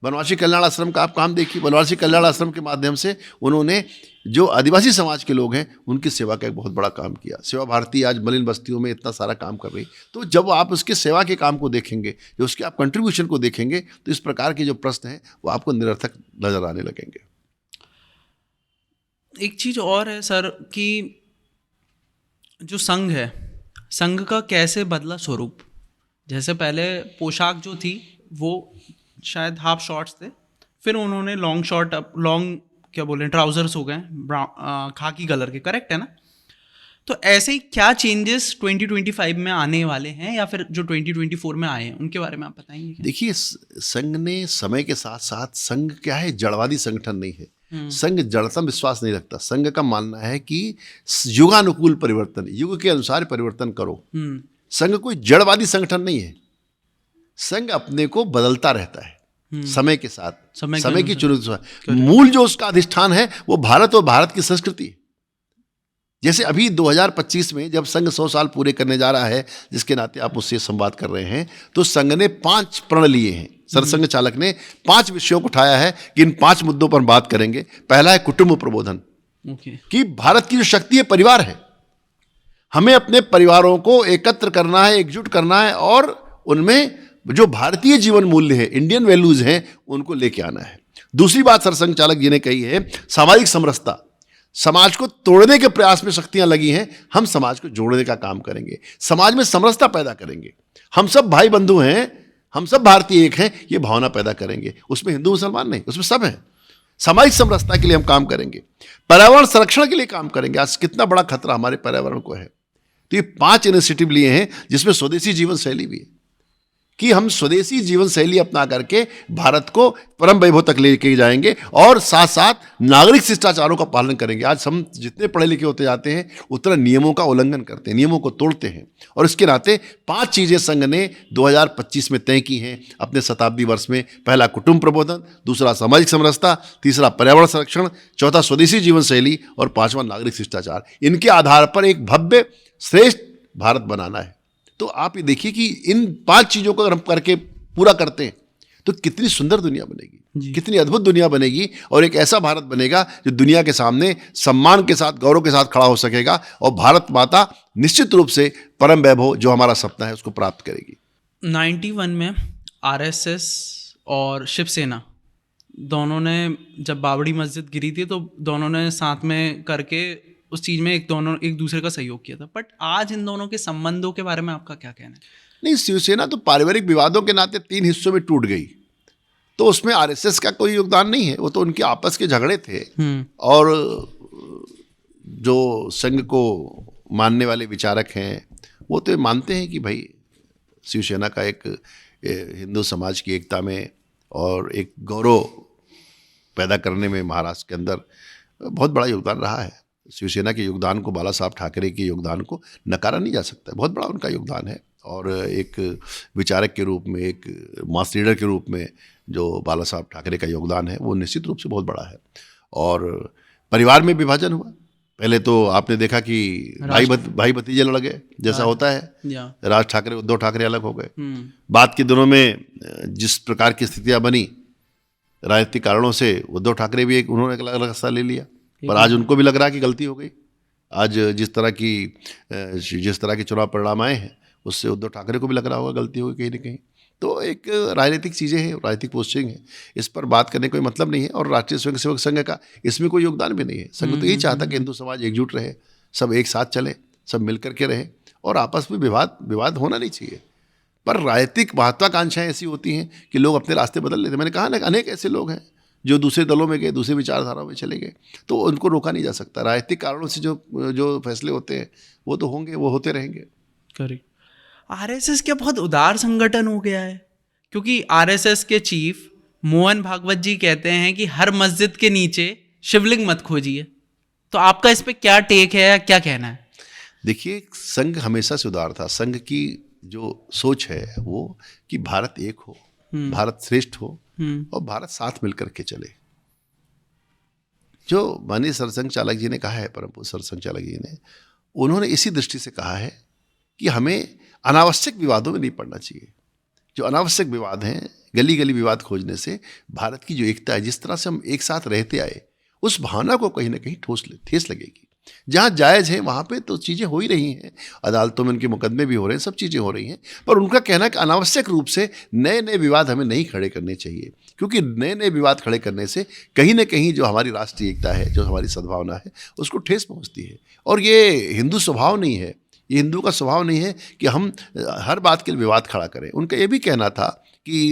वनवासी कल्याण आश्रम का आप काम देखिए, वनवासी कल्याण आश्रम के माध्यम से उन्होंने जो आदिवासी समाज के लोग हैं उनकी सेवा का एक बहुत बड़ा काम किया। सेवा भारती आज मलिन बस्तियों में इतना सारा काम कर रही। तो जब आप उसके सेवा के काम को देखेंगे, जो उसके आप कंट्रीब्यूशन को देखेंगे, तो इस प्रकार के जो प्रश्न हैं वो आपको निरर्थक नजर आने लगेंगे। एक चीज़ और है सर कि जो संघ है, संघ का कैसे बदला स्वरूप। जैसे पहले पोशाक जो थी वो शायद हाफ शॉर्ट्स थे, फिर उन्होंने लॉन्ग शॉर्ट, लॉन्ग क्या बोलें, ट्राउजर्स हो गए खाकी कलर के, करेक्ट है ना? तो ऐसे ही क्या चेंजेस 2025 में आने वाले हैं या फिर जो 2024 में आए हैं उनके बारे में आप बताएंगे क्या? देखिए, संघ ने समय के साथ साथ, संघ क्या है, जड़वादी संगठन नहीं है। संघ जड़ता में विश्वास नहीं रखता। संघ का मानना है कि युगानुकूल परिवर्तन, युग के अनुसार परिवर्तन करो। संघ कोई जड़वादी संगठन नहीं है। संघ अपने को बदलता रहता है समय के साथ, समय की चुनौती। मूल जो उसका अधिष्ठान है वो भारत और भारत की संस्कृति है। जैसे अभी 2025 में जब संघ 100 साल पूरे करने जा रहा है, जिसके नाते आप मुझसे संवाद कर रहे हैं, तो संघ ने 5 प्रण लिए हैं। सरसंघ चालक ने 5 विषयों को उठाया है कि इन 5 मुद्दों पर बात करेंगे। पहला है कुटुंब प्रबोधन, कि भारत की जो शक्ति है परिवार है, हमें अपने परिवारों को एकत्र करना है, एकजुट करना है, और उनमें जो भारतीय जीवन मूल्य है, इंडियन वैल्यूज हैं, उनको लेके आना है। दूसरी बात सरसंघ चालक जी ने कही है सामाजिक समरसता। समाज को तोड़ने के प्रयास में शक्तियां लगी हैं, हम समाज को जोड़ने का काम करेंगे, समाज में समरसता पैदा करेंगे। हम सब भाई बंधु हैं, हम सब भारतीय एक हैं, ये भावना पैदा करेंगे। उसमें हिंदू मुसलमान नहीं, उसमें सब हैं। सामाजिक समरसता के लिए हम काम करेंगे, पर्यावरण संरक्षण के लिए काम करेंगे। आज कितना बड़ा खतरा हमारे पर्यावरण को है। तो ये 5 इनिशिएटिव लिए हैं जिसमें स्वदेशी जीवन शैली भी है कि हम स्वदेशी जीवन शैली अपना करके भारत को परम वैभव तक लेके जाएंगे और साथ साथ नागरिक शिष्टाचारों का पालन करेंगे। आज हम जितने पढ़े लिखे होते जाते हैं उतना नियमों का उल्लंघन करते हैं, नियमों को तोड़ते हैं। और इसके नाते 5 चीज़ें संघ ने 2025 में तय की हैं अपने शताब्दी वर्ष में। पहला कुटुंब प्रबोधन, दूसरा सामाजिक समरसता, तीसरा पर्यावरण संरक्षण, चौथा स्वदेशी जीवन शैली और 5वां नागरिक शिष्टाचार। इनके आधार पर एक भव्य श्रेष्ठ भारत बनाना है। तो आप ये देखिए कि इन 5 चीज़ों को अगर हम करके पूरा करते हैं तो कितनी सुंदर दुनिया बनेगी, कितनी अद्भुत दुनिया बनेगी और एक ऐसा भारत बनेगा जो दुनिया के सामने सम्मान के साथ, गौरव के साथ खड़ा हो सकेगा और भारत माता निश्चित रूप से परम वैभव जो हमारा सपना है उसको प्राप्त करेगी। 91 में आरएसएस और शिवसेना दोनों ने, जब बाबरी मस्जिद गिरी थी तो दोनों ने साथ में करके उस चीज़ में एक दूसरे का सहयोग किया था। बट आज इन दोनों के संबंधों के बारे में आपका क्या कहना है? नहीं, शिवसेना तो पारिवारिक विवादों के नाते 3 हिस्सों में टूट गई, तो उसमें आरएसएस का कोई योगदान नहीं है। वो तो उनके आपस के झगड़े थे और जो संघ को मानने वाले विचारक हैं वो तो मानते हैं कि भाई शिवसेना का एक हिंदू समाज की एकता में और एक गौरव पैदा करने में महाराष्ट्र के अंदर बहुत बड़ा योगदान रहा है। शिवसेना के योगदान को, बाला साहब ठाकरे के योगदान को नकारा नहीं जा सकता, बहुत बड़ा उनका योगदान है। और एक विचारक के रूप में, एक मास लीडर के रूप में जो बाला साहब ठाकरे का योगदान है वो निश्चित रूप से बहुत बड़ा है। और परिवार में विभाजन हुआ, पहले तो आपने देखा कि भाई भतीजे लड़ गए जैसा होता है, राज ठाकरे उद्धव ठाकरे अलग हो गए। बाद के दिनों में जिस प्रकार की स्थितियाँ बनी राजनीतिक कारणों से, उद्धव ठाकरे भी उन्होंने एक अलग रास्ता ले लिया, पर आज उनको भी लग रहा है कि गलती हो गई। आज जिस तरह के चुनाव परिणाम आए हैं उससे उद्धव ठाकरे को भी लग रहा होगा गलती होगी कहीं ना कहीं। तो एक राजनीतिक चीज़ें हैं, राजनीतिक पोस्टिंग है, इस पर बात करने कोई मतलब नहीं है। और राष्ट्रीय स्वयंसेवक संघ का इसमें कोई योगदान भी नहीं है। संघ तो यही चाहता कि हिंदू समाज एकजुट रहे, सब एक साथ चले, सब मिल करके रहे और आपस में विवाद होना नहीं चाहिए। पर राजनीतिक महत्वाकांक्षाएँ ऐसी होती हैं कि लोग अपने रास्ते बदल लेते हैं। मैंने कहा ना, अनेक ऐसे लोग हैं जो दूसरे दलों में गए, दूसरे विचारधाराओं में चले गए, तो उनको रोका नहीं जा सकता। राजनीतिक कारणों से जो फैसले होते हैं वो तो होंगे, वो होते रहेंगे। करेक्ट। आरएसएस क्या बहुत उदार संगठन हो गया है? क्योंकि आरएसएस के चीफ मोहन भागवत जी कहते हैं कि हर मस्जिद के नीचे शिवलिंग मत खोजिए। तो आपका इस पे क्या टेक है या क्या कहना है? देखिए, संघ हमेशा से उदार था। संघ की जो सोच है वो कि भारत एक हो, भारत श्रेष्ठ हो और भारत साथ मिलकर के चले। जो माननीय सरसंघ चालक जी ने कहा है, परम पूज्य सरसंघ चालक जी ने, उन्होंने इसी दृष्टि से कहा है कि हमें अनावश्यक विवादों में नहीं पड़ना चाहिए। जो अनावश्यक विवाद हैं, गली गली विवाद खोजने से भारत की जो एकता है, जिस तरह से हम एक साथ रहते आए, उस भावना को कहीं ना कहीं ठेस लगेगी। जहाँ जायज़ है वहाँ पे तो चीज़ें हो ही रही हैं, अदालतों में उनके मुकदमे भी हो रहे हैं, सब चीज़ें हो रही हैं। पर उनका कहना है कि अनावश्यक रूप से नए नए विवाद हमें नहीं खड़े करने चाहिए, क्योंकि नए नए विवाद खड़े करने से कहीं ना कहीं जो हमारी राष्ट्रीय एकता है, जो हमारी सद्भावना है, उसको ठेस पहुँचती है। और ये हिंदू स्वभाव नहीं है, ये हिंदू का स्वभाव नहीं है कि हम हर बात के लिए विवाद खड़ा करें। उनका ये भी कहना था कि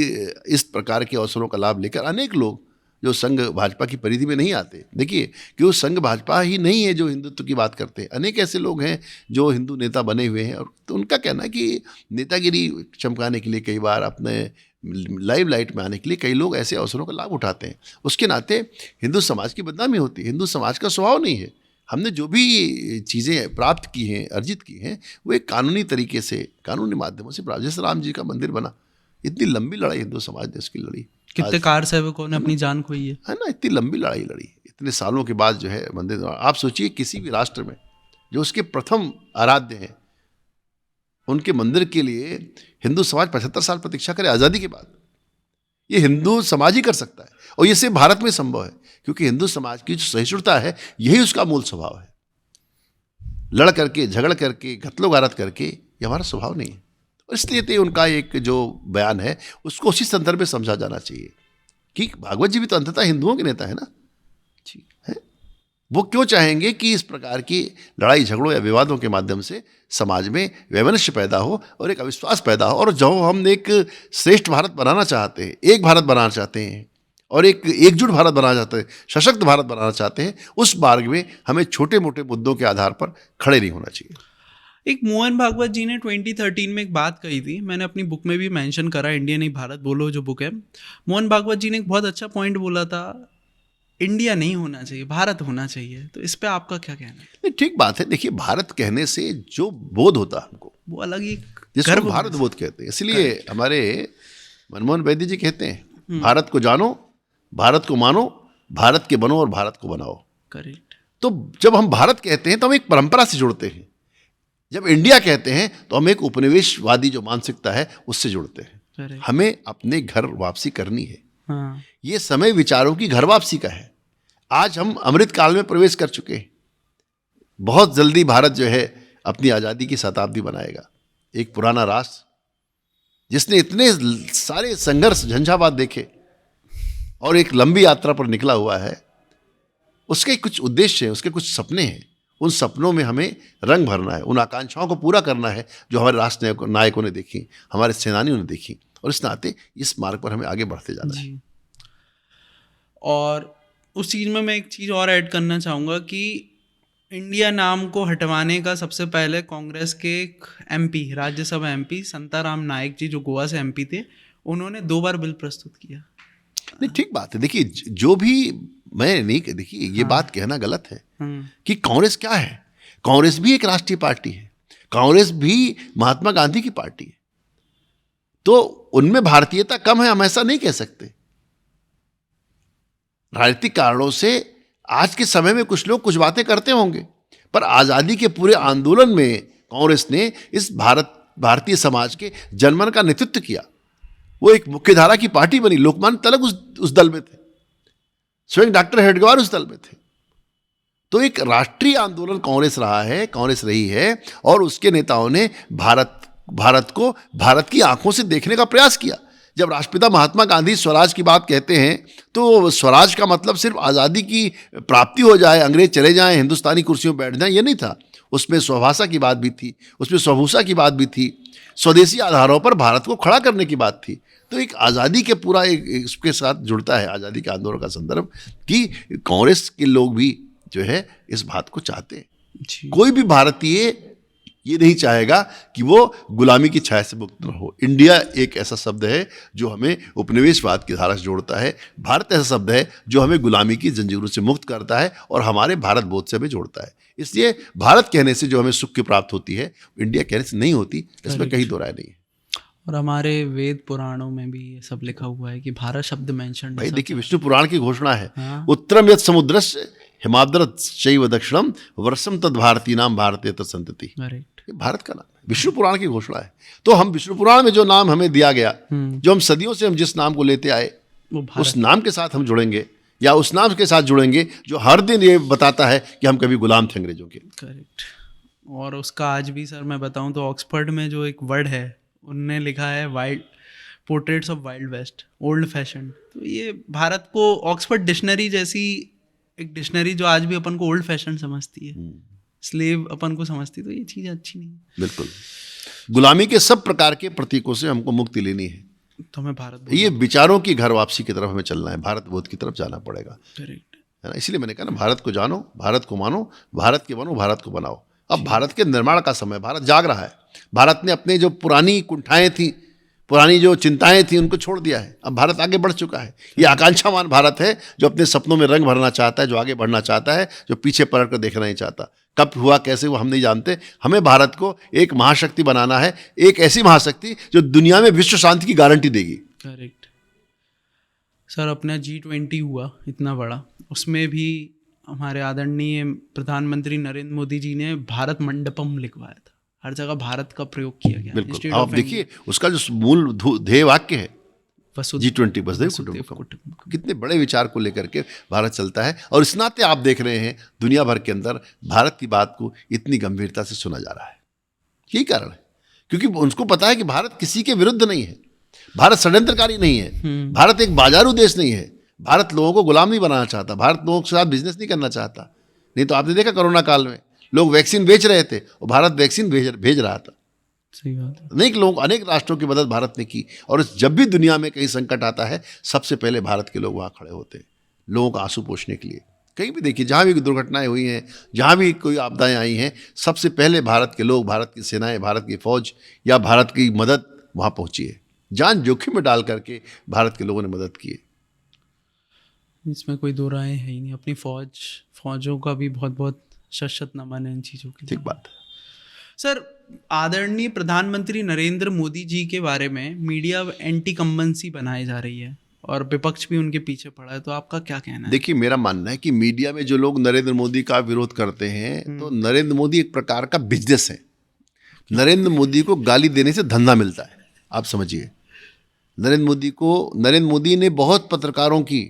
इस प्रकार के अवसरों का लाभ लेकर अनेक लोग जो संघ भाजपा की परिधि में नहीं आते, देखिए कि वो संघ भाजपा ही नहीं है जो हिंदुत्व की बात करते हैं। अनेक ऐसे लोग हैं जो हिंदू नेता बने हुए हैं, और तो उनका कहना है कि नेतागिरी चमकाने के लिए, कई बार अपने लाइव लाइट में आने के लिए कई लोग ऐसे अवसरों का लाभ उठाते हैं। उसके नाते हिंदू समाज की बदनामी होती है। हिंदू समाज का स्वभाव नहीं है। हमने जो भी चीज़ें प्राप्त की हैं, अर्जित की हैं, वो एक कानूनी तरीके से, कानूनी माध्यमों से प्राप्त। जैसे राम जी का मंदिर बना, इतनी लंबी लड़ाई हिंदू समाज ने उसकी लड़ी, कितने कार सेवकों ने अपनी जान खोई है ना, इतनी लंबी लड़ाई लड़ी, इतने सालों के बाद जो है मंदिर। आप सोचिए किसी भी राष्ट्र में जो उसके प्रथम आराध्य हैं, उनके मंदिर के लिए हिंदू समाज 75 साल प्रतीक्षा करे आज़ादी के बाद। ये हिंदू समाज ही कर सकता है, और ये सिर्फ भारत में संभव है, क्योंकि हिंदू समाज की जो सहिष्णुता है यही उसका मूल स्वभाव है। लड़ करके, झगड़ करके, कत्लो-गारत करके ये हमारा स्वभाव नहीं है। और इसलिए तो उनका एक जो बयान है उसको उसी संदर्भ में समझा जाना चाहिए कि भागवत जी भी तो अंततः हिंदुओं के नेता है ना, है? वो क्यों चाहेंगे कि इस प्रकार की लड़ाई झगड़ों या विवादों के माध्यम से समाज में वैमनस्य पैदा हो और एक अविश्वास पैदा हो। और जो हम एक श्रेष्ठ भारत बनाना चाहते हैं, एक भारत बनाना चाहते हैं और एक एकजुट भारत बनाना चाहते हैं, सशक्त भारत बनाना चाहते हैं, उस मार्ग में हमें छोटे मोटे मुद्दों के आधार पर खड़े नहीं होना चाहिए। एक मोहन भागवत जी ने 2013 में एक बात कही थी, मैंने अपनी बुक में भी मेंशन करा, इंडिया नहीं भारत बोलो जो बुक है। मोहन भागवत जी ने एक बहुत अच्छा पॉइंट बोला था, इंडिया नहीं होना चाहिए, भारत होना चाहिए। तो इस पे आपका क्या कहना है? नहीं, ठीक बात है। देखिए, भारत कहने से जो बोध होता है हमको, वो अलग ही जिसको गर्व भारत बोध कहते हैं। इसलिए हमारे मनमोहन वैद्य जी कहते हैं, भारत को जानो, भारत को मानो, भारत के बनो और भारत को बनाओ। करेक्ट। तो जब हम भारत कहते हैं तो हम एक परंपरा से जुड़ते हैं। जब इंडिया कहते हैं तो हम एक उपनिवेशवादी जो मानसिकता है उससे जुड़ते हैं। करेक्ट। हमें अपने घर वापसी करनी है। हाँ। ये समय विचारों की घर वापसी का है। आज हम अमृत काल में प्रवेश कर चुके हैं। बहुत जल्दी भारत जो है अपनी आज़ादी की शताब्दी बनाएगा। एक पुराना राष्ट्र जिसने इतने सारे संघर्ष झंझावात देखे और एक लंबी यात्रा पर निकला हुआ है, उसके कुछ उद्देश्य हैं, उसके कुछ सपने हैं। उन सपनों में हमें रंग भरना है, उन आकांक्षाओं को पूरा करना है जो हमारे राष्ट्र नायकों ने देखी, हमारे सेनानियों ने देखी। और इस नाते इस मार्ग पर हमें आगे बढ़ते जाना है। और उस चीज़ में मैं एक चीज़ और ऐड करना चाहूँगा कि इंडिया नाम को हटवाने का सबसे पहले कांग्रेस के एक एमपी, राज्यसभा एमपी संताराम नायक जी, जो गोवा से एमपी थे, उन्होंने 2 बार बिल प्रस्तुत किया। नहीं, ठीक बात है। देखिए, जो भी मैं नहीं, देखिए ये बात कहना गलत है कि कांग्रेस क्या है। कांग्रेस भी एक राष्ट्रीय पार्टी है, कांग्रेस भी महात्मा गांधी की पार्टी है। तो उनमें भारतीयता कम है, हम ऐसा नहीं कह सकते। राजनीतिक कारणों से आज के समय में कुछ लोग कुछ बातें करते होंगे, पर आज़ादी के पूरे आंदोलन में कांग्रेस ने इस भारतीय समाज के जनमन का नेतृत्व किया। वो एक मुख्यधारा की पार्टी बनी। लोकमान्य तिलक उस दल में थे, स्वयं डॉक्टर हेडगेवार उस दल में थे। तो एक राष्ट्रीय आंदोलन कांग्रेस रहा है, कांग्रेस रही है, और उसके नेताओं ने भारत को भारत की आंखों से देखने का प्रयास किया। जब राष्ट्रपिता महात्मा गांधी स्वराज की बात कहते हैं तो स्वराज का मतलब सिर्फ आज़ादी की प्राप्ति हो जाए, अंग्रेज चले जाएं, हिंदुस्तानी कुर्सियों पर बैठ जाएं, ये नहीं था। उसमें स्वभाषा की बात भी थी, उसमें स्वभूषा की बात भी थी, स्वदेशी आधारों पर भारत को खड़ा करने की बात थी। तो एक आज़ादी के पूरा एक इसके साथ जुड़ता है, आज़ादी के आंदोलन का संदर्भ, कि कांग्रेस के लोग भी जो है इस बात को चाहते हैं। कोई भी भारतीय ये नहीं चाहेगा कि वो गुलामी की छाया से मुक्त न हो। इंडिया एक ऐसा शब्द है जो हमें उपनिवेशवाद की धारा से जोड़ता है। भारत ऐसा शब्द है जो हमें गुलामी की जंजीरों से मुक्त करता है और हमारे भारत बोध से हमें जोड़ता है। इसलिए भारत कहने से जो हमें सुख की प्राप्त होती है, इंडिया कहने से नहीं होती, इसमें कहीं दो राय नहीं है। और हमारे वेद पुराणों में भी ये सब लिखा हुआ है कि भारत शब्द मेंशन। भाई देखिए, विष्णु पुराण की घोषणा है, उत्तरम यत् समुद्रस्य हिमाद्रत शैव दक्षिणम वर्षम तद भारती नाम भारतीय तत्संतति। भारत का नाम है, विष्णु पुराण की घोषणा है। तो हम विष्णु पुराण में जो नाम हमें दिया गया, जो हम सदियों से हम जिस नाम को लेते आए, उस नाम के साथ हम जुड़ेंगे, या उस नाम के साथ जुड़ेंगे जो हर दिन ये बताता है कि हम कभी गुलाम थे अंग्रेजों के। करेक्ट। और उसका आज भी सर मैं बताऊं तो ऑक्सफोर्ड में जो एक वर्ड है, उनने लिखा है wild portraits of wild west, old fashion. तो ये भारत को ऑक्सफोर्ड डिक्शनरी जैसी एक डिक्शनरी जो आज भी अपन को ओल्ड फैशन समझती है, स्लेव अपन को समझती, तो ये चीज़ अच्छी नहीं है। बिल्कुल, गुलामी के सब प्रकार के प्रतीकों से हमको मुक्ति लेनी है। तो हमें भारत, ये विचारों की घर वापसी की तरफ हमें चलना है, भारत बोध की तरफ जाना पड़ेगा। करेक्ट है ना। इसलिए मैंने कहा ना, भारत को जानो, भारत को मानो, भारत के बनो, भारत को बनाओ। अब भारत के निर्माण का समय, भारत जाग रहा है। भारत ने अपने जो पुरानी कुंठाएं थी, पुरानी जो चिंताएं थी, उनको छोड़ दिया है। अब भारत आगे बढ़ चुका है। ये आकांक्षावान भारत है जो अपने सपनों में रंग भरना चाहता है, जो आगे बढ़ना चाहता है, जो पीछे पलट कर देखना नहीं चाहता। कब हुआ, कैसे हुआ, हम नहीं जानते। हमें भारत को एक महाशक्ति बनाना है, एक ऐसी महाशक्ति जो दुनिया में विश्व शांति की गारंटी देगी। Correct sir. अपना G20 हुआ इतना बड़ा, उसमें भी हमारे आदरणीय प्रधानमंत्री नरेंद्र मोदी जी ने भारत मंडपम लिखवाया था। हर जगह भारत का प्रयोग किया गया। बिल्कुल। आप देखिए उसका जो मूल ध्येय वाक्य है G20 वसुधैव कुटुंबकम, कितने बड़े विचार को लेकर के भारत चलता है। और इस नाते आप देख रहे हैं दुनिया भर के अंदर भारत की बात को इतनी गंभीरता से सुना जा रहा है। यही कारण है, क्योंकि उनको पता है कि भारत किसी के विरुद्ध नहीं है, भारत षड्यंत्रकारी नहीं है, भारत एक बाजारू देश नहीं है, भारत लोगों को गुलाम नहीं बनाना चाहता, भारत लोगों के साथ बिजनेस नहीं करना चाहता। नहीं तो आपने देखा कोरोना काल में लोग वैक्सीन बेच रहे थे और भारत वैक्सीन भेज रहा था। सही बात है। अनेक राष्ट्रों की मदद भारत ने की। और जब भी दुनिया में कहीं संकट आता है, सबसे पहले भारत के लोग वहाँ खड़े होते हैं, लोगों का आंसू पोंछने के लिए, कहीं भी देखिए, जहाँ भी दुर्घटनाएं हुई हैं, जहाँ भी कोई आपदाएं आई हैं, सबसे पहले भारत के लोग, भारत की सेनाएं, भारत की फौज या भारत की मदद वहाँ पहुँची है। जान जोखिम में डाल करके भारत के लोगों ने मदद की है। इसमें कोई दो राय है ही नहीं। अपनी फौजों का भी बहुत बहुत शत नमन है इन चीज़ों की। ठीक बात है सर, आदरणीय प्रधानमंत्री नरेंद्र मोदी जी के बारे में मीडिया एंटी कम्बेंसी बनाई जा रही है और विपक्ष भी उनके पीछे पड़ा है, तो आपका क्या कहना है? देखिए, मेरा मानना है कि मीडिया में जो लोग नरेंद्र मोदी का विरोध करते हैं, तो नरेंद्र मोदी एक प्रकार का बिजनेस है। नरेंद्र मोदी को गाली देने से धंधा मिलता है, आप समझिए। नरेंद्र मोदी ने बहुत पत्रकारों की,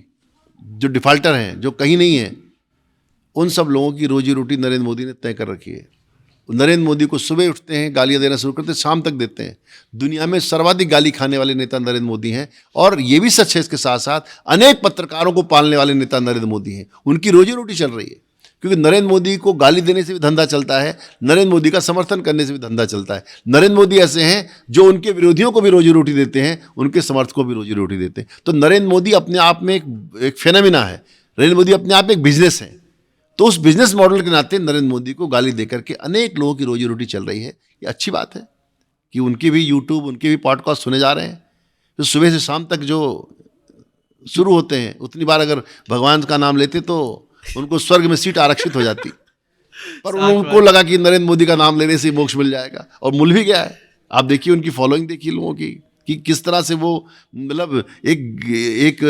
जो डिफाल्टर हैं, जो कहीं नहीं है, उन सब लोगों की रोजी रोटी नरेंद्र मोदी ने तय कर रखी है। नरेंद्र मोदी को सुबह उठते हैं, गालियां देना शुरू करते हैं, शाम तक देते हैं। दुनिया में सर्वाधिक गाली खाने वाले नेता नरेंद्र मोदी हैं। और ये भी सच है, इसके साथ साथ अनेक पत्रकारों को पालने वाले नेता नरेंद्र मोदी हैं। उनकी रोजी रोटी चल रही है, क्योंकि नरेंद्र मोदी को गाली देने से भी धंधा चलता है, नरेंद्र मोदी का समर्थन करने से भी धंधा चलता है। नरेंद्र मोदी ऐसे हैं जो उनके विरोधियों को भी रोजी रोटी देते हैं, उनके समर्थकों को भी रोजी रोटी देते हैं। तो नरेंद्र मोदी अपने आप में एक फेनोमेना है। नरेंद्र मोदी अपने आप में एक बिजनेस है। तो उस बिजनेस मॉडल के नाते नरेंद्र मोदी को गाली देकर के अनेक लोगों की रोजी रोटी चल रही है। ये अच्छी बात है कि उनके भी यूट्यूब, उनके भी पॉडकास्ट सुने जा रहे हैं। तो सुबह से शाम तक जो शुरू होते हैं, उतनी बार अगर भगवान का नाम लेते तो उनको स्वर्ग में सीट आरक्षित हो जाती। पर उनको लगा कि नरेंद्र मोदी का नाम लेने से मोक्ष मिल जाएगा, और मिल भी गया है। आप देखिए उनकी फॉलोइंग, देखिए लोगों की कि किस तरह से वो, मतलब एक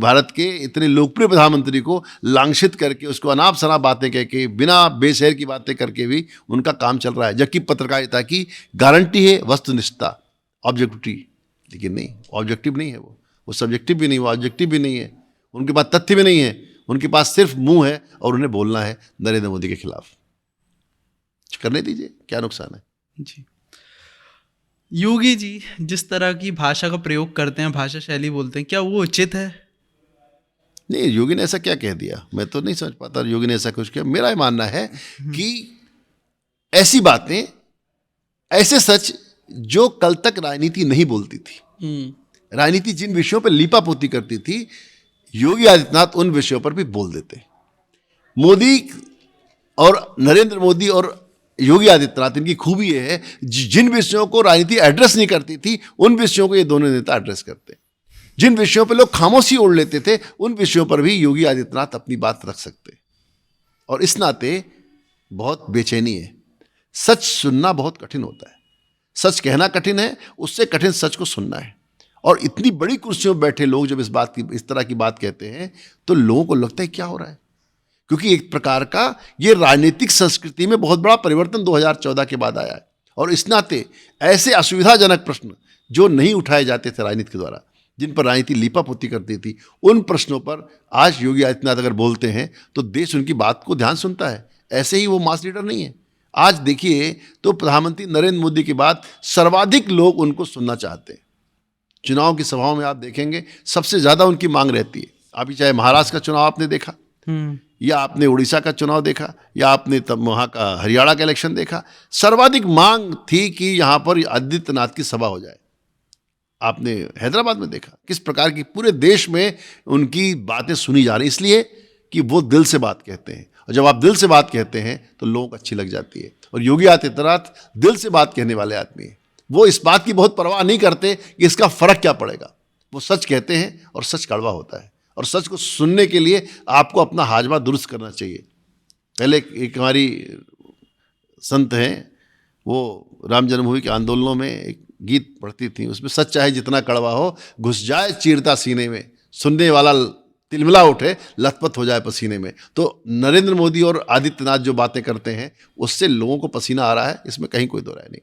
भारत के इतने लोकप्रिय प्रधानमंत्री को लांछित करके, उसको अनाप शनाप बातें कह के, बिना बेशहर की बातें करके भी उनका काम चल रहा है। जबकि पत्रकारिता की गारंटी है वस्तुनिष्ठता, ऑब्जेक्टिविटी। लेकिन नहीं, ऑब्जेक्टिव नहीं है वो सब्जेक्टिव भी नहीं, वो ऑब्जेक्टिव भी नहीं है। उनके पास तथ्य भी नहीं है, उनके पास सिर्फ मुंह है, और उन्हें बोलना है नरेंद्र मोदी के खिलाफ। करने दीजिए, क्या नुकसान है जी। योगी जी जिस तरह की भाषा का प्रयोग करते हैं, भाषा शैली बोलते हैं, क्या वो उचित है? नहीं, योगी ने ऐसा क्या कह दिया, मैं तो नहीं समझ पाता योगी ने ऐसा कुछ किया। मेरा ये मानना है कि ऐसी बातें, ऐसे सच जो कल तक राजनीति नहीं बोलती थी, राजनीति जिन विषयों पर लीपापोती करती थी, योगी आदित्यनाथ उन विषयों पर भी बोल देते। मोदी और नरेंद्र मोदी और योगी आदित्यनाथ, इनकी खूबी ये है, जिन विषयों को राजनीति एड्रेस नहीं करती थी, उन विषयों को ये दोनों नेता एड्रेस करते। जिन विषयों पर लोग खामोशी ओढ़ लेते थे, उन विषयों पर भी योगी आदित्यनाथ अपनी बात रख सकते। और इस नाते बहुत बेचैनी है। सच सुनना बहुत कठिन होता है, सच कहना कठिन है, उससे कठिन सच को सुनना है। और इतनी बड़ी कुर्सियों पर बैठे लोग जब इस तरह की बात कहते हैं, तो लोगों को लगता है क्या हो रहा है। क्योंकि एक प्रकार का ये राजनीतिक संस्कृति में बहुत बड़ा परिवर्तन 2014 के बाद आया है। और इस नाते ऐसे असुविधाजनक प्रश्न जो नहीं उठाए जाते थे राजनीति के द्वारा, जिन पर राजनीति लीपापोती करती थी, उन प्रश्नों पर आज योगी आदित्यनाथ अगर बोलते हैं तो देश उनकी बात को ध्यान सुनता है। ऐसे ही वो मास लीडर नहीं है। आज देखिए तो प्रधानमंत्री नरेंद्र मोदी के बाद सर्वाधिक लोग उनको सुनना चाहते हैं। चुनाव की सभाओं में आप देखेंगे सबसे ज़्यादा उनकी मांग रहती है। अभी चाहे महाराष्ट्र का चुनाव आपने देखा, या आपने उड़ीसा का चुनाव देखा, या आपने तब वहाँ का हरियाणा का इलेक्शन देखा, सर्वाधिक मांग थी कि यहाँ पर आदित्यनाथ की सभा हो जाए। आपने हैदराबाद में देखा किस प्रकार की पूरे देश में उनकी बातें सुनी जा रही, इसलिए कि वो दिल से बात कहते हैं। और जब आप दिल से बात कहते हैं तो लोगों को अच्छी लग जाती है। और योगी आदित्यनाथ दिल से बात कहने वाले आदमी हैं। वो इस बात की बहुत परवाह नहीं करते कि इसका फर्क क्या पड़ेगा। वो सच कहते हैं और सच कड़वा होता है। और सच को सुनने के लिए आपको अपना हाजमा दुरुस्त करना चाहिए। पहले एक हमारी संत हैं, वो राम जन्मभूमि के आंदोलनों में एक गीत पढ़ती थी, उसमें सच चाहे जितना कड़वा हो, घुस जाए चीरता सीने में, सुनने वाला तिलमिला उठे, लथपथ हो जाए पसीने में। तो नरेंद्र मोदी और आदित्यनाथ जो बातें करते हैं उससे लोगों को पसीना आ रहा है, इसमें कहीं कोई दो राय नहीं।